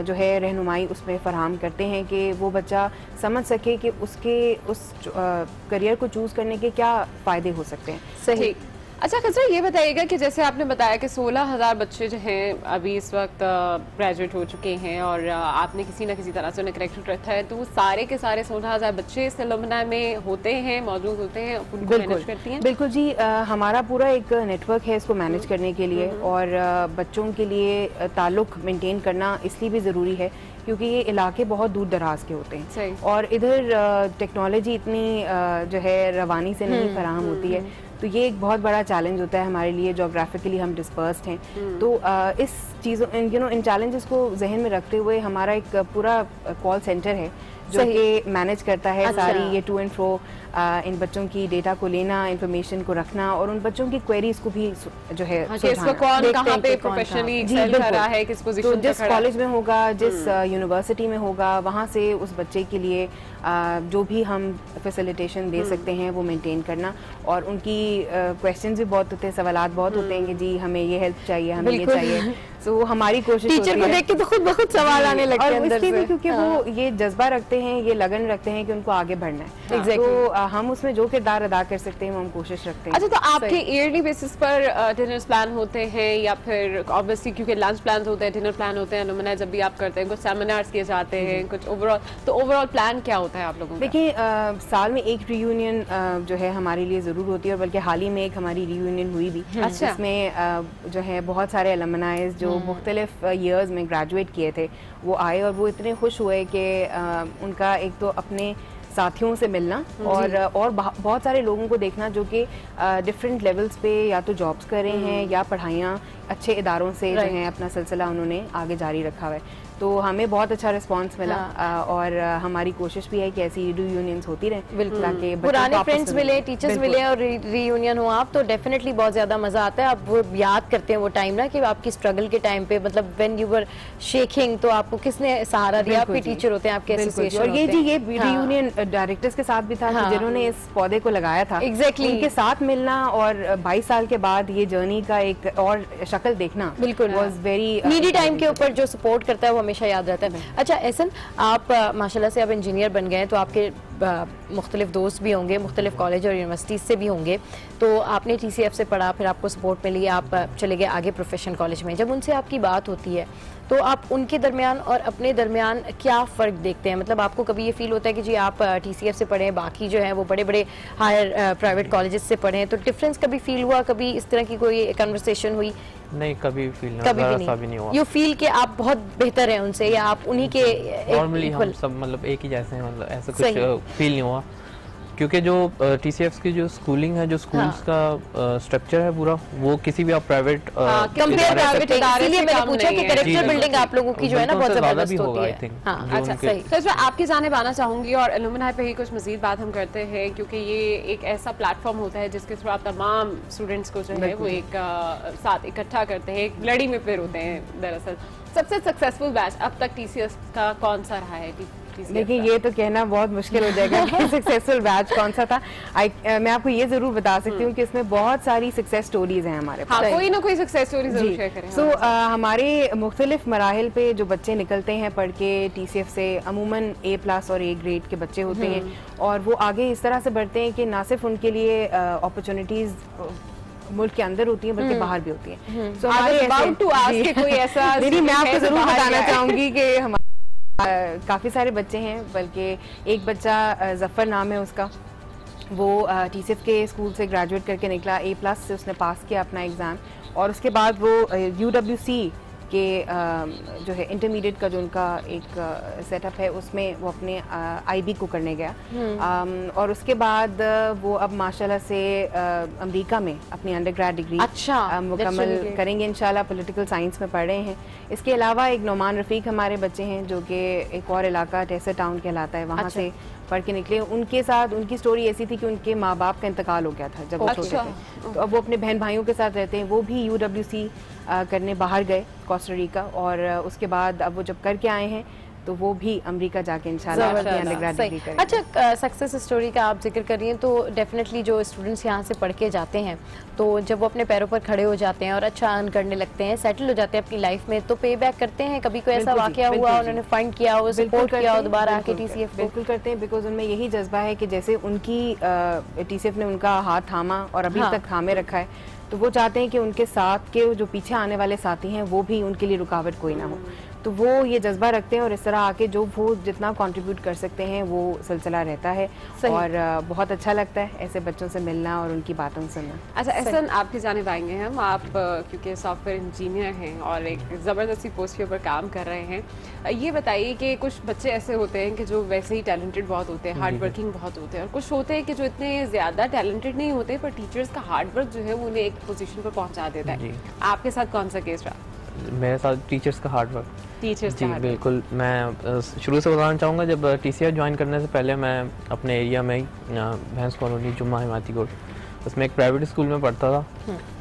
जो है रहनुमाई उसमें फराहम करते हैं कि वो बच्चा समझ सके कि उसके उस करियर को चूज़ करने के क्या फ़ायदे हो सकते हैं। सही। अच्छा खसरा, ये बताइएगा कि जैसे आपने बताया कि 16,000 बच्चे जो हैं अभी इस वक्त ग्रेजुएट हो चुके हैं और आपने किसी न किसी तरह से उन्हें कनेक्ट रखा है, तो वो सारे के सारे 16,000 बच्चे इस एलुमनाई में होते हैं, मौजूद होते हैं, उनको मैनेज करती हैं? बिल्कुल जी, हमारा पूरा एक नेटवर्क है इसको मैनेज करने के लिए, और बच्चों के लिए ताल्लुक मेंटेन करना इसलिए भी ज़रूरी है क्योंकि ये इलाके बहुत दूर दराज के होते हैं और इधर टेक्नोलॉजी इतनी जो है रवानी से नहीं फराहम होती है, तो ये एक बहुत बड़ा चैलेंज होता है हमारे लिए। जोग्राफिकली हम डिस्पर्स्ड हैं, तो इस चीज़ों इन चैलेंजेस को जहन में रखते हुए हमारा एक पूरा कॉल सेंटर है जो कि मैनेज करता है सारी ये टू एंड फ्रो इन बच्चों की डेटा को लेना, इंफॉर्मेशन को रखना और उन बच्चों की क्वेरीज को भी जो है कहाँ पे प्रोफेशनली एक्सेल कर रहा है, किस पोजीशन तो जिस कॉलेज में होगा, जिस यूनिवर्सिटी में होगा, वहाँ से उस बच्चे के लिए जो भी हम फैसिलिटेशन दे सकते हैं वो मेंटेन करना। और उनकी क्वेश्चंस भी बहुत होते हैं, सवालात बहुत होते हैं कि जी हमें ये हेल्प चाहिए, हमें ये चाहिए, तो हमारी कोशिश टीचर को देख के तो खुद बहुत सवाल आने लगते हैं अंदर से, क्योंकि वो ये जज्बा रखते हैं, ये लगन रखते हैं कि उनको आगे बढ़ना है। तो हम उसमें जो किरदार अदा कर सकते हैं हम कोशिश रखते हैं। अच्छा, तो आपके ईयरली बेसिस पर डिनर्स प्लान होते हैं या फिर ऑब्वियसली क्योंकि लंच प्लान होते हैं, डिनर प्लान होते हैं, एलुमनाई जब भी आप करते हैं, कुछ सेमिनार्स किए जाते हैं, कुछ ओवरऑल प्लान क्या होता है आप लोगों का? देखिए, साल में एक रियूनियन जो है हमारे लिए ज़रूर होती है, और बल्कि हाल ही में एक हमारी रियूनियन हुई भी, जिसमें जो है बहुत सारे एलुमनाइज जो मुख्तलिफ ईयर्स में ग्रेजुएट किए थे वो आए, और वो इतने खुश हुए कि उनका एक तो अपने साथियों से मिलना और बहुत सारे लोगों को देखना जो कि डिफरेंट लेवल्स पे या तो जॉब्स कर रहे हैं या पढ़ाइयाँ अच्छे इदारों से जो है अपना सिलसिला उन्होंने आगे जारी रखा हुआ है। तो हमें बहुत अच्छा रिस्पांस मिला और हमारी कोशिश भी है कि ऐसी रीयूनियंस होती रहे ताकि पुराने फ्रेंड्स मिले, टीचर्स मिले और रीयूनियन हो आप, तो डेफिनेटली बहुत ज्यादा मजा आता है। आप वो याद करते हैं वो टाइम ना कि आपकी स्ट्रगल के टाइम पे, मतलब व्हेन यू वर शेकिंग, तो आपको किसने सहारा दिया? आपके टीचर होते हैं, आपके एसोसिएशन। और ये जी ये रीयूनियन डायरेक्टर्स के साथ भी था जिन्होंने इस पौधे को लगाया था। एग्जैक्टली उनके साथ मिलना और 22 साल के बाद ये जर्नी का एक और शक्ल देखना बिल्कुल वाज वेरी नीडी टाइम के ऊपर जो सपोर्ट करता है वो हमेशा याद रहता है। अच्छा एहसन, आप माशाल्लाह से अब इंजीनियर बन गए हैं, तो आपके मुख्तलिफ दोस्त भी होंगे, मुख्तलिफ कॉलेज और यूनिवर्सिटीज़ से भी होंगे, तो आपने TCF से पढ़ा, फिर आपको सपोर्ट मिली, आप चले गए आगे प्रोफेशनल कॉलेज में। जब उनसे आपकी बात होती है तो आप उनके दरमियान और अपने दरमियान क्या फ़र्क देखते हैं? मतलब आपको कभी ये फील होता है कि जी आप TCF से पढ़े, बाकी जो है वो बड़े बड़े हायर प्राइवेट कॉलेजेस से पढ़े, तो डिफरेंस कभी फील हुआ? कभी इस तरह की कोई कन्वर्सेशन हुई? नहीं, कभी फील नहीं हुआ। यू फील कि आप बहुत बेहतर हैं उनसे या आप उन्हीं के नॉर्मली हम सब मतलब एक ही जैसे हैं, मतलब ऐसा कुछ फील नहीं हुआ क्योंकि जो TCF की जो स्कूलिंग है, जो स्कूल्स का स्ट्रक्चर है पूरा, वो किसी भी आप प्राइवेट प्राइवेट इदारे से मैंने पूछा कि कैरेक्टर बिल्डिंग आप लोगों की जो है ना बहुत जबरदस्त होती है। अच्छा सही। तो इसमें आपकी जानिब आना चाहूंगी और एलुमनाई पे ही कुछ मजीद बात हम करते हैं क्योंकि ये एक ऐसा प्लेटफॉर्म होता है जिसके थ्रू आप तमाम स्टूडेंट्स को जो है वो एक साथ इकट्ठा करते हैं, एक लड़ी में फिर होते हैं। दरअसल सबसे सक्सेसफुल बैच अब तक TCS का कौन सा रहा है? देखिए, ये तो कहना बहुत मुश्किल हो जाएगा कि सक्सेसफुल बैच कौन सा था। मैं आपको ये जरूर बता सकती हूँ कि इसमें बहुत सारी सक्सेस स्टोरीज हैं हमारे पास। कोई ना कोई सक्सेस स्टोरी जरूर शेयर करें। हमारे मुख्तलिफ मराहिल पे जो बच्चे निकलते हैं पढ़ के TCF से, अमूमन A+ और A ग्रेड के बच्चे होते हैं और वो आगे इस तरह से बढ़ते हैं कि ना सिर्फ उनके लिए अपॉर्चुनिटीज मुल्क के अंदर होती है बल्कि बाहर भी होती है। मैं आपको जरूर बताना चाहूंगी कि हमारे काफ़ी सारे बच्चे हैं, बल्कि एक बच्चा जफ़र नाम है उसका, वो TCF के स्कूल से ग्रेजुएट करके निकला, A+ से उसने पास किया अपना एग्ज़ाम और उसके बाद वो UWC के जो है इंटरमीडिएट का जो उनका एक सेटअप है उसमें वो अपने IB को करने गया और उसके बाद वो अब माशाल्लाह से अमेरिका में अपनी अंडरग्रेड डिग्री मुकम्मल करेंगे इंशाल्लाह। पॉलिटिकल साइंस में पढ़ रहे हैं। इसके अलावा एक नोमान रफ़ीक हमारे बच्चे हैं जो कि एक और इलाका टेसर टाउन कहलाता है, वहाँ से पढ़ के निकले। उनके साथ उनकी स्टोरी ऐसी थी कि उनके माँ बाप का इंतकाल हो गया था जब वो छोटे थे, तो अब वो अपने बहन भाइयों के साथ रहते हैं। वो भी UWC करने बाहर गए कोस्टा रिका और उसके बाद अब वो जब करके आए हैं तो वो भी अमेरिका जाके इंशाल्लाह अंडरग्रेड डिग्री करेंगे। अच्छा, सक्सेस स्टोरी का आप जिक्र कर रही हैं, तो डेफिनेटली जो स्टूडेंट्स यहाँ से पढ़ के जाते हैं तो जब वो अपने पैरों पर खड़े हो जाते हैं और अच्छा अर्न करने लगते हैं, सेटल हो जाते हैं अपनी लाइफ में, तो पे बैक करते हैं? कभी कोई ऐसा वाकया हुआ उन्होंने फाइंड किया हो, सपोर्ट किया हो दोबारा आके TCF? बिल्कुल करते हैं, बिकॉज उनमें यही जज्बा है कि जैसे उनकी TCF ने उनका हाथ थामा और अभी तक थामे रखा है, तो वो चाहते हैं कि उनके साथ के जो पीछे आने वाले साथी हैं वो भी उनके लिए रुकावट कोई ना हो। तो वो ये जज्बा रखते हैं और इस तरह आके जो वो जितना कंट्रीब्यूट कर सकते हैं वो सिलसिला रहता है और बहुत अच्छा लगता है ऐसे बच्चों से मिलना और उनकी बातों सुनना। अच्छा एहसन, आपकी जानिब आएंगे हम, आप क्योंकि सॉफ्टवेयर इंजीनियर हैं और एक ज़बरदस्ती पोस्ट के ऊपर काम कर रहे हैं, ये बताइए कि कुछ बच्चे ऐसे होते हैं कि जो वैसे ही टैलेंटेड बहुत होते हैं, हार्ड वर्किंग बहुत होते हैं, और कुछ होते हैं कि जो इतने ज़्यादा टैलेंटेड नहीं होते पर टीचर्स का हार्ड वर्क जो है वो उन्हें एक पोजीशन पर पहुंचा देता है। आपके साथ कौन सा केस रहा? मेरे साथ टीचर्स का हार्ड वर्क। टीचर्स जी बिल्कुल, मैं शुरू से बताना चाहूँगा, जब TCF ज्वाइन करने से पहले मैं अपने एरिया में ही भैंस कॉलोनी जुम्मा हिमायती कोट, उसमें एक प्राइवेट स्कूल में पढ़ता था।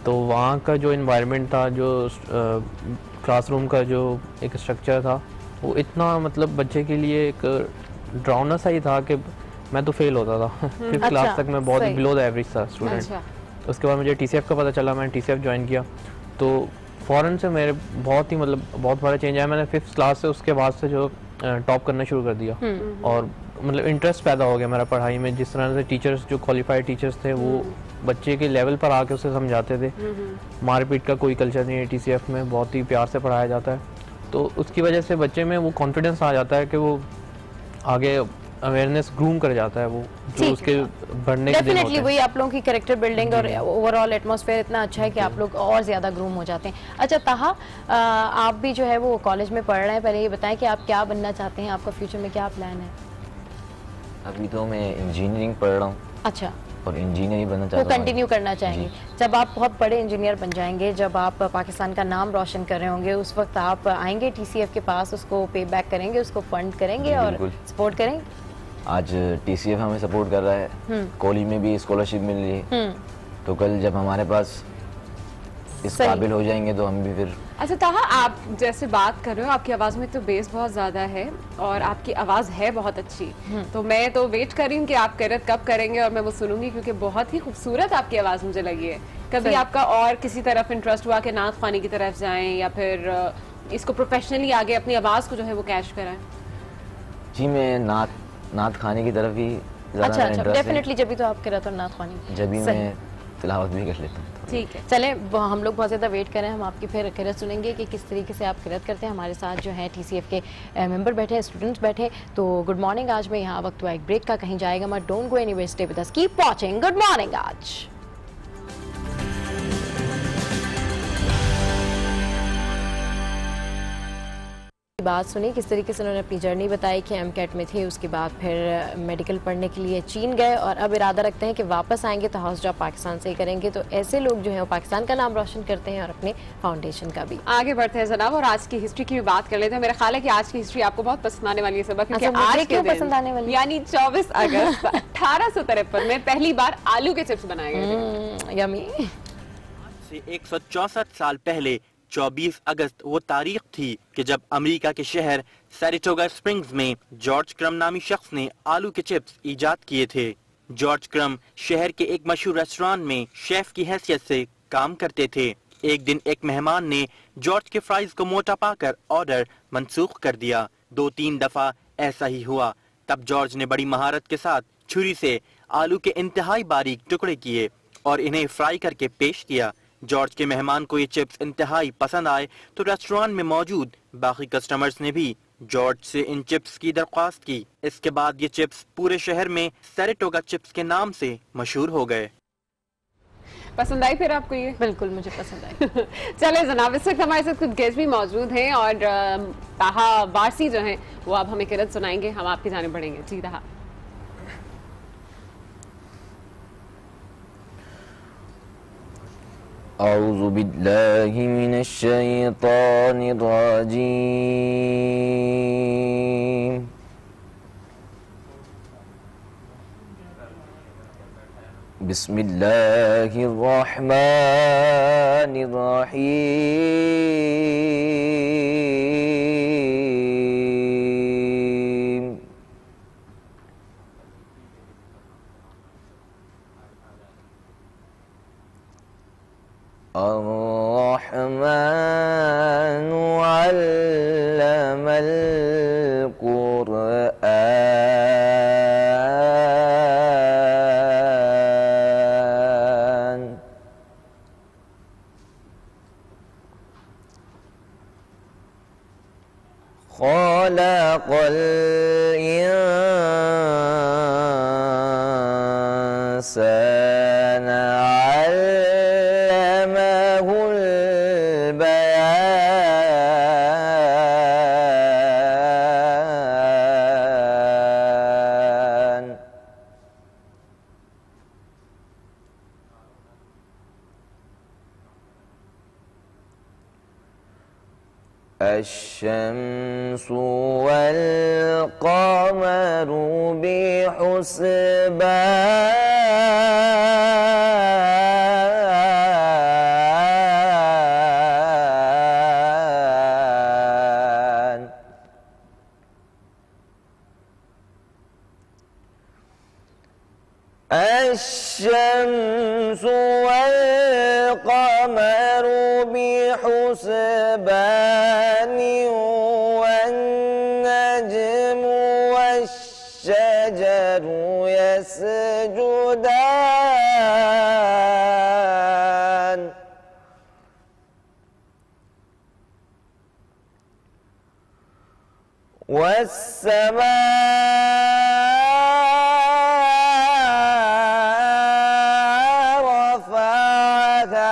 तो वहाँ का जो इन्वायरमेंट था, जो क्लासरूम का जो एक स्ट्रक्चर था, वो इतना मतलब बच्चे के लिए एक ड्राउना सा ही था कि मैं तो फेल होता था। 5th क्लास तक मैं बहुत ही बिलो द एवरेज था स्टूडेंट। उसके बाद मुझे TCF का पता चला, मैंने TCF ज्वाइन किया तो फ़ौरन से मेरे बहुत ही मतलब बहुत बड़ा चेंज आया। मैंने 5th क्लास से उसके बाद से जो टॉप करना शुरू कर दिया और मतलब इंटरेस्ट पैदा हो गया मेरा पढ़ाई में। जिस तरह से टीचर्स जो क्वालिफाइड टीचर्स थे वो बच्चे के लेवल पर आके उसे समझाते थे। मारपीट का कोई कल्चर नहीं है TCF में, बहुत ही प्यार से पढ़ाया जाता है। तो उसकी वजह से बच्चे में वो कॉन्फिडेंस आ जाता है कि वो आगे अवेयरनेस ग्रूम कर जाता है, वो जो उसके बढ़ने के दिन होते हैं। वही आप लोगों की कैरेक्टर बिल्डिंग और ओवरऑल एटमॉस्फेयर इतना अच्छा है कि आप लोग और ज़्यादा ग्रूम हो जाते हैं। अच्छा ताहा, आप भी जो है वो कॉलेज में पढ़ रहे हैं, पहले ये बताएं कि आप क्या बनना चाहते हैं, आपका फ्यूचर में क्या प्लान है? अभी तो मैं इंजीनियरिंग पढ़ रहा हूँ। अच्छा, और इंजीनियर ही बनना चाहता हूँ, वो कंटिन्यू करना चाहेंगे। जब आप बहुत बड़े इंजीनियर बन जाएंगे, जब आप पाकिस्तान का नाम रोशन कर रहे होंगे, उस वक्त आप आएंगे TCF के पास, उसको पे बैक करेंगे, उसको फंड करेंगे और सपोर्ट करेंगे? आज TCF हमें सपोर्ट कर रहा है, कॉलेज में भी स्कॉलरशिप मिल रही है, तो कल जब हमारे पास इस काबिल हो जाएंगे तो हम भी फिर। अच्छा ताहा, आप जैसे बात कर रहे हो, आपकी आवाज़ में तो बेस बहुत ज़्यादा है और आपकी आवाज़ है बहुत अच्छी, तो मैं तो वेट कर रही हूँ कि आप किरत कब करेंगे और मैं वो सुनूंगी, क्योंकि बहुत ही खूबसूरत आपकी आवाज़ मुझे लगी है। कभी आपका और किसी तरफ इंटरेस्ट हुआ कि नात ख़वानी की तरफ जाएं या फिर इसको प्रोफेशनली आगे अपनी आवाज़ को जो है वो कैश कराएं? जी मैं नात खाने की तरफ ही अच्छा डेफिनेटली, जब भी तो आप किरत और नात ख़वानी जब भी मैं तिलावत भी कर लेता हूँ। ठीक है, चलें हम लोग बहुत ज़्यादा वेट करें, हम आपकी फिर किरत सुनेंगे कि किस तरीके से आप किरत करते हैं। हमारे साथ जो है TCF के मेंबर बैठे हैं, स्टूडेंट्स बैठे। तो गुड मॉर्निंग, आज मैं यहाँ वक्त हुआ एक ब्रेक का, कहीं जाएगा मत, don't go anywhere, stay with us, keep watching good morning. आज बात सुनी किस तरीके से उन्होंने अपनी जर्नी बताई कि MCAT में थे, उसके बाद फिर मेडिकल पढ़ने के लिए चीन गए और अब इरादा रखते हैं कि वापस आएंगे तो हाउस जॉब पाकिस्तान से ही करेंगे। तो ऐसे लोग जो हैं वो पाकिस्तान का नाम रोशन करते हैं और अपने फाउंडेशन का भी। आगे बढ़ते हैं जनाब और आज की हिस्ट्री की भी बात कर लेते हैं। मेरा ख्याल है कि आज की हिस्ट्री आपको बहुत पसंद आने वाली है सबक, क्योंकि आज क्यों पसंद आने वाली, यानी 24 अगस्त 1853 में पहली बार आलू के चिप्स बनाए गए। यम्मी। 164 साल पहले 24 अगस्त वो तारीख थी कि जब अमेरिका के शहर सैरेटोगा स्प्रिंग्स में जॉर्ज क्रम नामी शख्स ने आलू के चिप्स इजाद किए थे। जॉर्ज क्रम शहर के एक मशहूर रेस्टोरेंट में शेफ की हैसियत से काम करते थे। एक दिन एक मेहमान ने जॉर्ज के फ्राइज को मोटा पाकर ऑर्डर मंसूख कर दिया। 2-3 दफा ऐसा ही हुआ। तब जॉर्ज ने बड़ी महारत के साथ छुरी से आलू के इंतहाई बारीक टुकड़े किए और इन्हें फ्राई करके पेश किया। जॉर्ज के मेहमान को ये चिप्स इंतहाई पसंद आए तो रेस्टोरेंट में मौजूद बाकी कस्टमर्स ने भी जॉर्ज से इन चिप्स की दरख्वास्त की। इसके बाद ये चिप्स पूरे शहर में सैरेटोगा चिप्स के नाम से मशहूर हो गए। पसंद आई फिर आपको ये? बिल्कुल मुझे पसंद आई। चले जनाब, इस वक्त हमारे साथ कुछ गेस्ट भी मौजूद हैं और ताहा वारसी जो हैं वो अब हमें किरत सुनाएंगे, हम आपकी जाने बढ़ेंगे। जी ताहा। औज़ु बिल्लाहि मिनश शैतानिर रजीम। बिस्मिल्लाहिर रहमानिर रहीम। अर्रहमानु अल्लमल कुरआन। खलक़ल इंसान अल्लमहुल बयान। अश्शम्सु वल क़मरु बिहुस्बान। अश्शम्सु वल क़मरु बिहुस्बान वन्नज्मु वश्शजरु यसजुदान। वस्समाअ रफ़अहा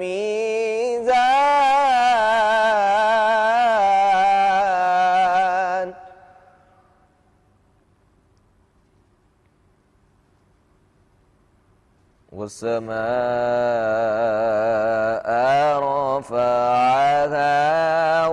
मीज़ान। वस्समाअ रफ़अहा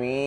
मीज़ान।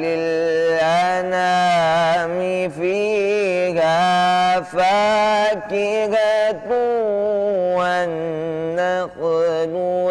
लिलअनाम फ़ीहा फ़ाकिहतु वन्नख़्लु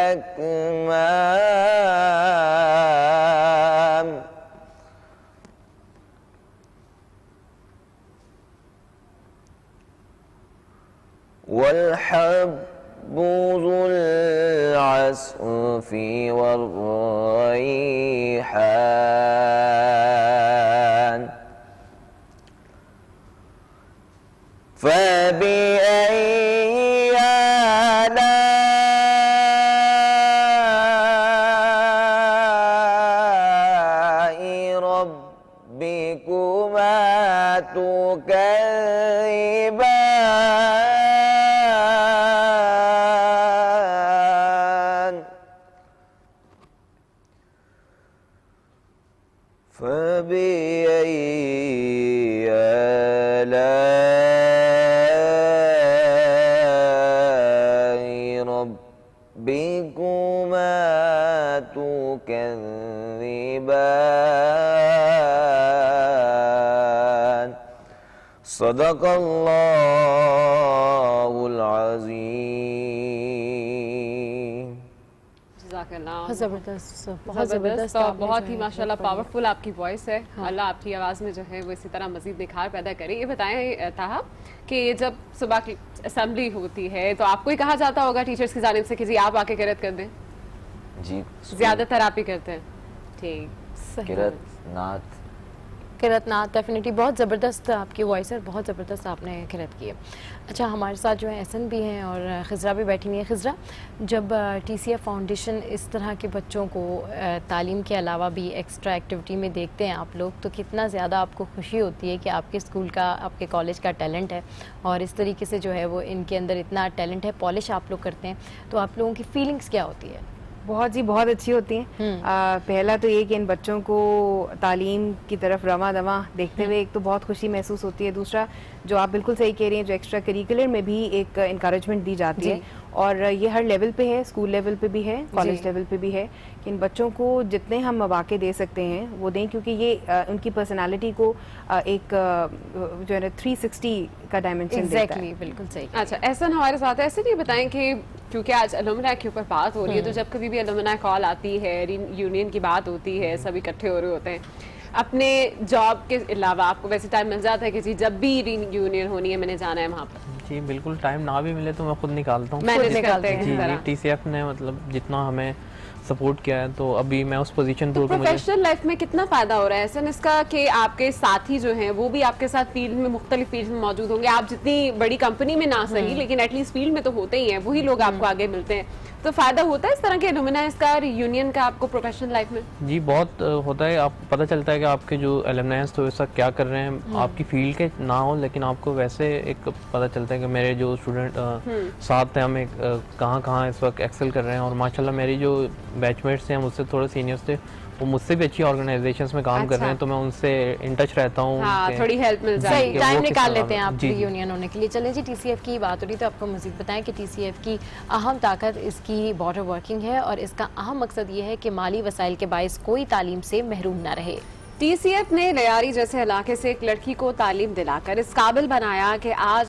अक्माम। वल्हब्बु ज़ुल अस्फ़ि वर्रैहान। फ़बिअय्यि आलाइ रब्बिकुमा तुकज़्ज़िबान। फ़बिअय्यि आलाइ रब्बिकुमा तुकज़्ज़िबान। सदक़ल्लाहुल अज़ीम। जबरदस्त, बहुत जबरदस्त और बहुत ही माशाल्लाह पावरफुल आपकी वॉइस है। अल्लाह आपकी आवाज़ में जो है वो इसी तरह मजीद निखार पैदा करे। ये बताएं ताहा कि जब सुबह की असेंबली होती है तो आपको ही कहा जाता होगा टीचर्स की जानिब से कि जी आप आके किरात कर दें? जी, ज्यादातर आप ही करते हैं? ठीक, किरात नात किरतनाथ डेफिनेटली बहुत ज़बरदस्त आपकी वॉइस है, बहुत ज़बरदस्त आपने किरत की है। अच्छा, हमारे साथ जो है एहसन भी हैं और खिज़रा भी बैठी हुई है। खिज़रा, जब TCF फाउंडेशन इस तरह के बच्चों को तालीम के अलावा भी एक्स्ट्रा एक्टिविटी में देखते हैं आप लोग, तो कितना ज़्यादा आपको खुशी होती है कि आपके स्कूल का, आपके कॉलेज का टैलेंट है और इस तरीके से जो है वो इनके अंदर इतना टैलेंट है, पॉलिश आप लोग करते हैं, तो आप लोगों की फीलिंग्स क्या होती है? बहुत जी बहुत अच्छी होती हैं। पहला तो ये कि इन बच्चों को तालीम की तरफ रमा दमा देखते हुए एक तो बहुत खुशी महसूस होती है। दूसरा, जो आप बिल्कुल सही कह रही हैं, जो एक्स्ट्रा करिकुलर में भी एक इनकरेजमेंट दी जाती है और ये हर लेवल पे है, स्कूल लेवल पे भी है, कॉलेज लेवल पे भी है कि इन बच्चों को जितने हम मौके दे सकते हैं वो दें, क्योंकि ये उनकी पर्सनालिटी को एक जो है 360 का डायमेंशन देता है। बिल्कुल सही। अच्छा, एहसन हमारे साथ ऐसे नहीं बताएं कि क्योंकि आज अलुमनाई के ऊपर बात हो रही है, तो जब कभी भी अलुमनाई कॉल आती है, यूनियन की बात होती है, सब इकट्ठे हो रहे होते हैं, अपने जॉब के अलावा आपको वैसे टाइम मिल जाता है कि जी जब भी यूनियन होनी है मैंने जाना है वहाँ पर? जी बिल्कुल, टाइम ना भी मिले तो मैं खुद निकालता हूँ। TCF ने मतलब जितना हमें सपोर्ट किया है, तो अभी मैं उस पोजीशन पर। प्रोफेशनल लाइफ में कितना फायदा हो रहा है ऐसा इसका कि आपके साथी जो हैं वो भी आपके साथ फील्ड में, मुख्तलिफ फील्ड में मौजूद होंगे। आप जितनी बड़ी कंपनी में ना सही, लेकिन एटलीस्ट फील्ड में तो होते ही हैं, वही लोग आपको आगे मिलते हैं। तो फायदा होता है इस तरह के एलुमनाई का और यूनियन का आपको प्रोफेशनल लाइफ में? जी बहुत होता है। आप पता चलता है कि आपके जो एलुमनाई तो ऐसा क्या कर रहे हैं, आपकी फील्ड के ना हो, लेकिन आपको वैसे एक पता चलता है कि मेरे जो स्टूडेंट साथ हैं, हम कहाँ इस वक्त एक्सेल कर रहे हैं। और माशाल्लाह मेरी जो बैचमेट्स हैं मुझसे थोड़े सीनियर्स थे, वो मुझसे भी अच्छी ऑर्गेनाइजेशंस में काम कर रहे हैं, तो मैं उनसे इन टच रहता हूँ। थोड़ी हेल्प मिल जाए, टाइम निकाल लेते हैं आप यूनियन होने के लिए। चलें जी, TCF की बात हो रही तो आपको मजीद बताएं कि TCF की अहम ताकत इसकी बॉर्डर वर्किंग है और इसका अहम मकसद ये है कि माली वसाइल के बाइस कोई तालीम से महरूम न रहे। TCF ने लियारी जैसे इलाके से एक लड़की को तालीम दिलाकर इस काबिल बनाया कि आज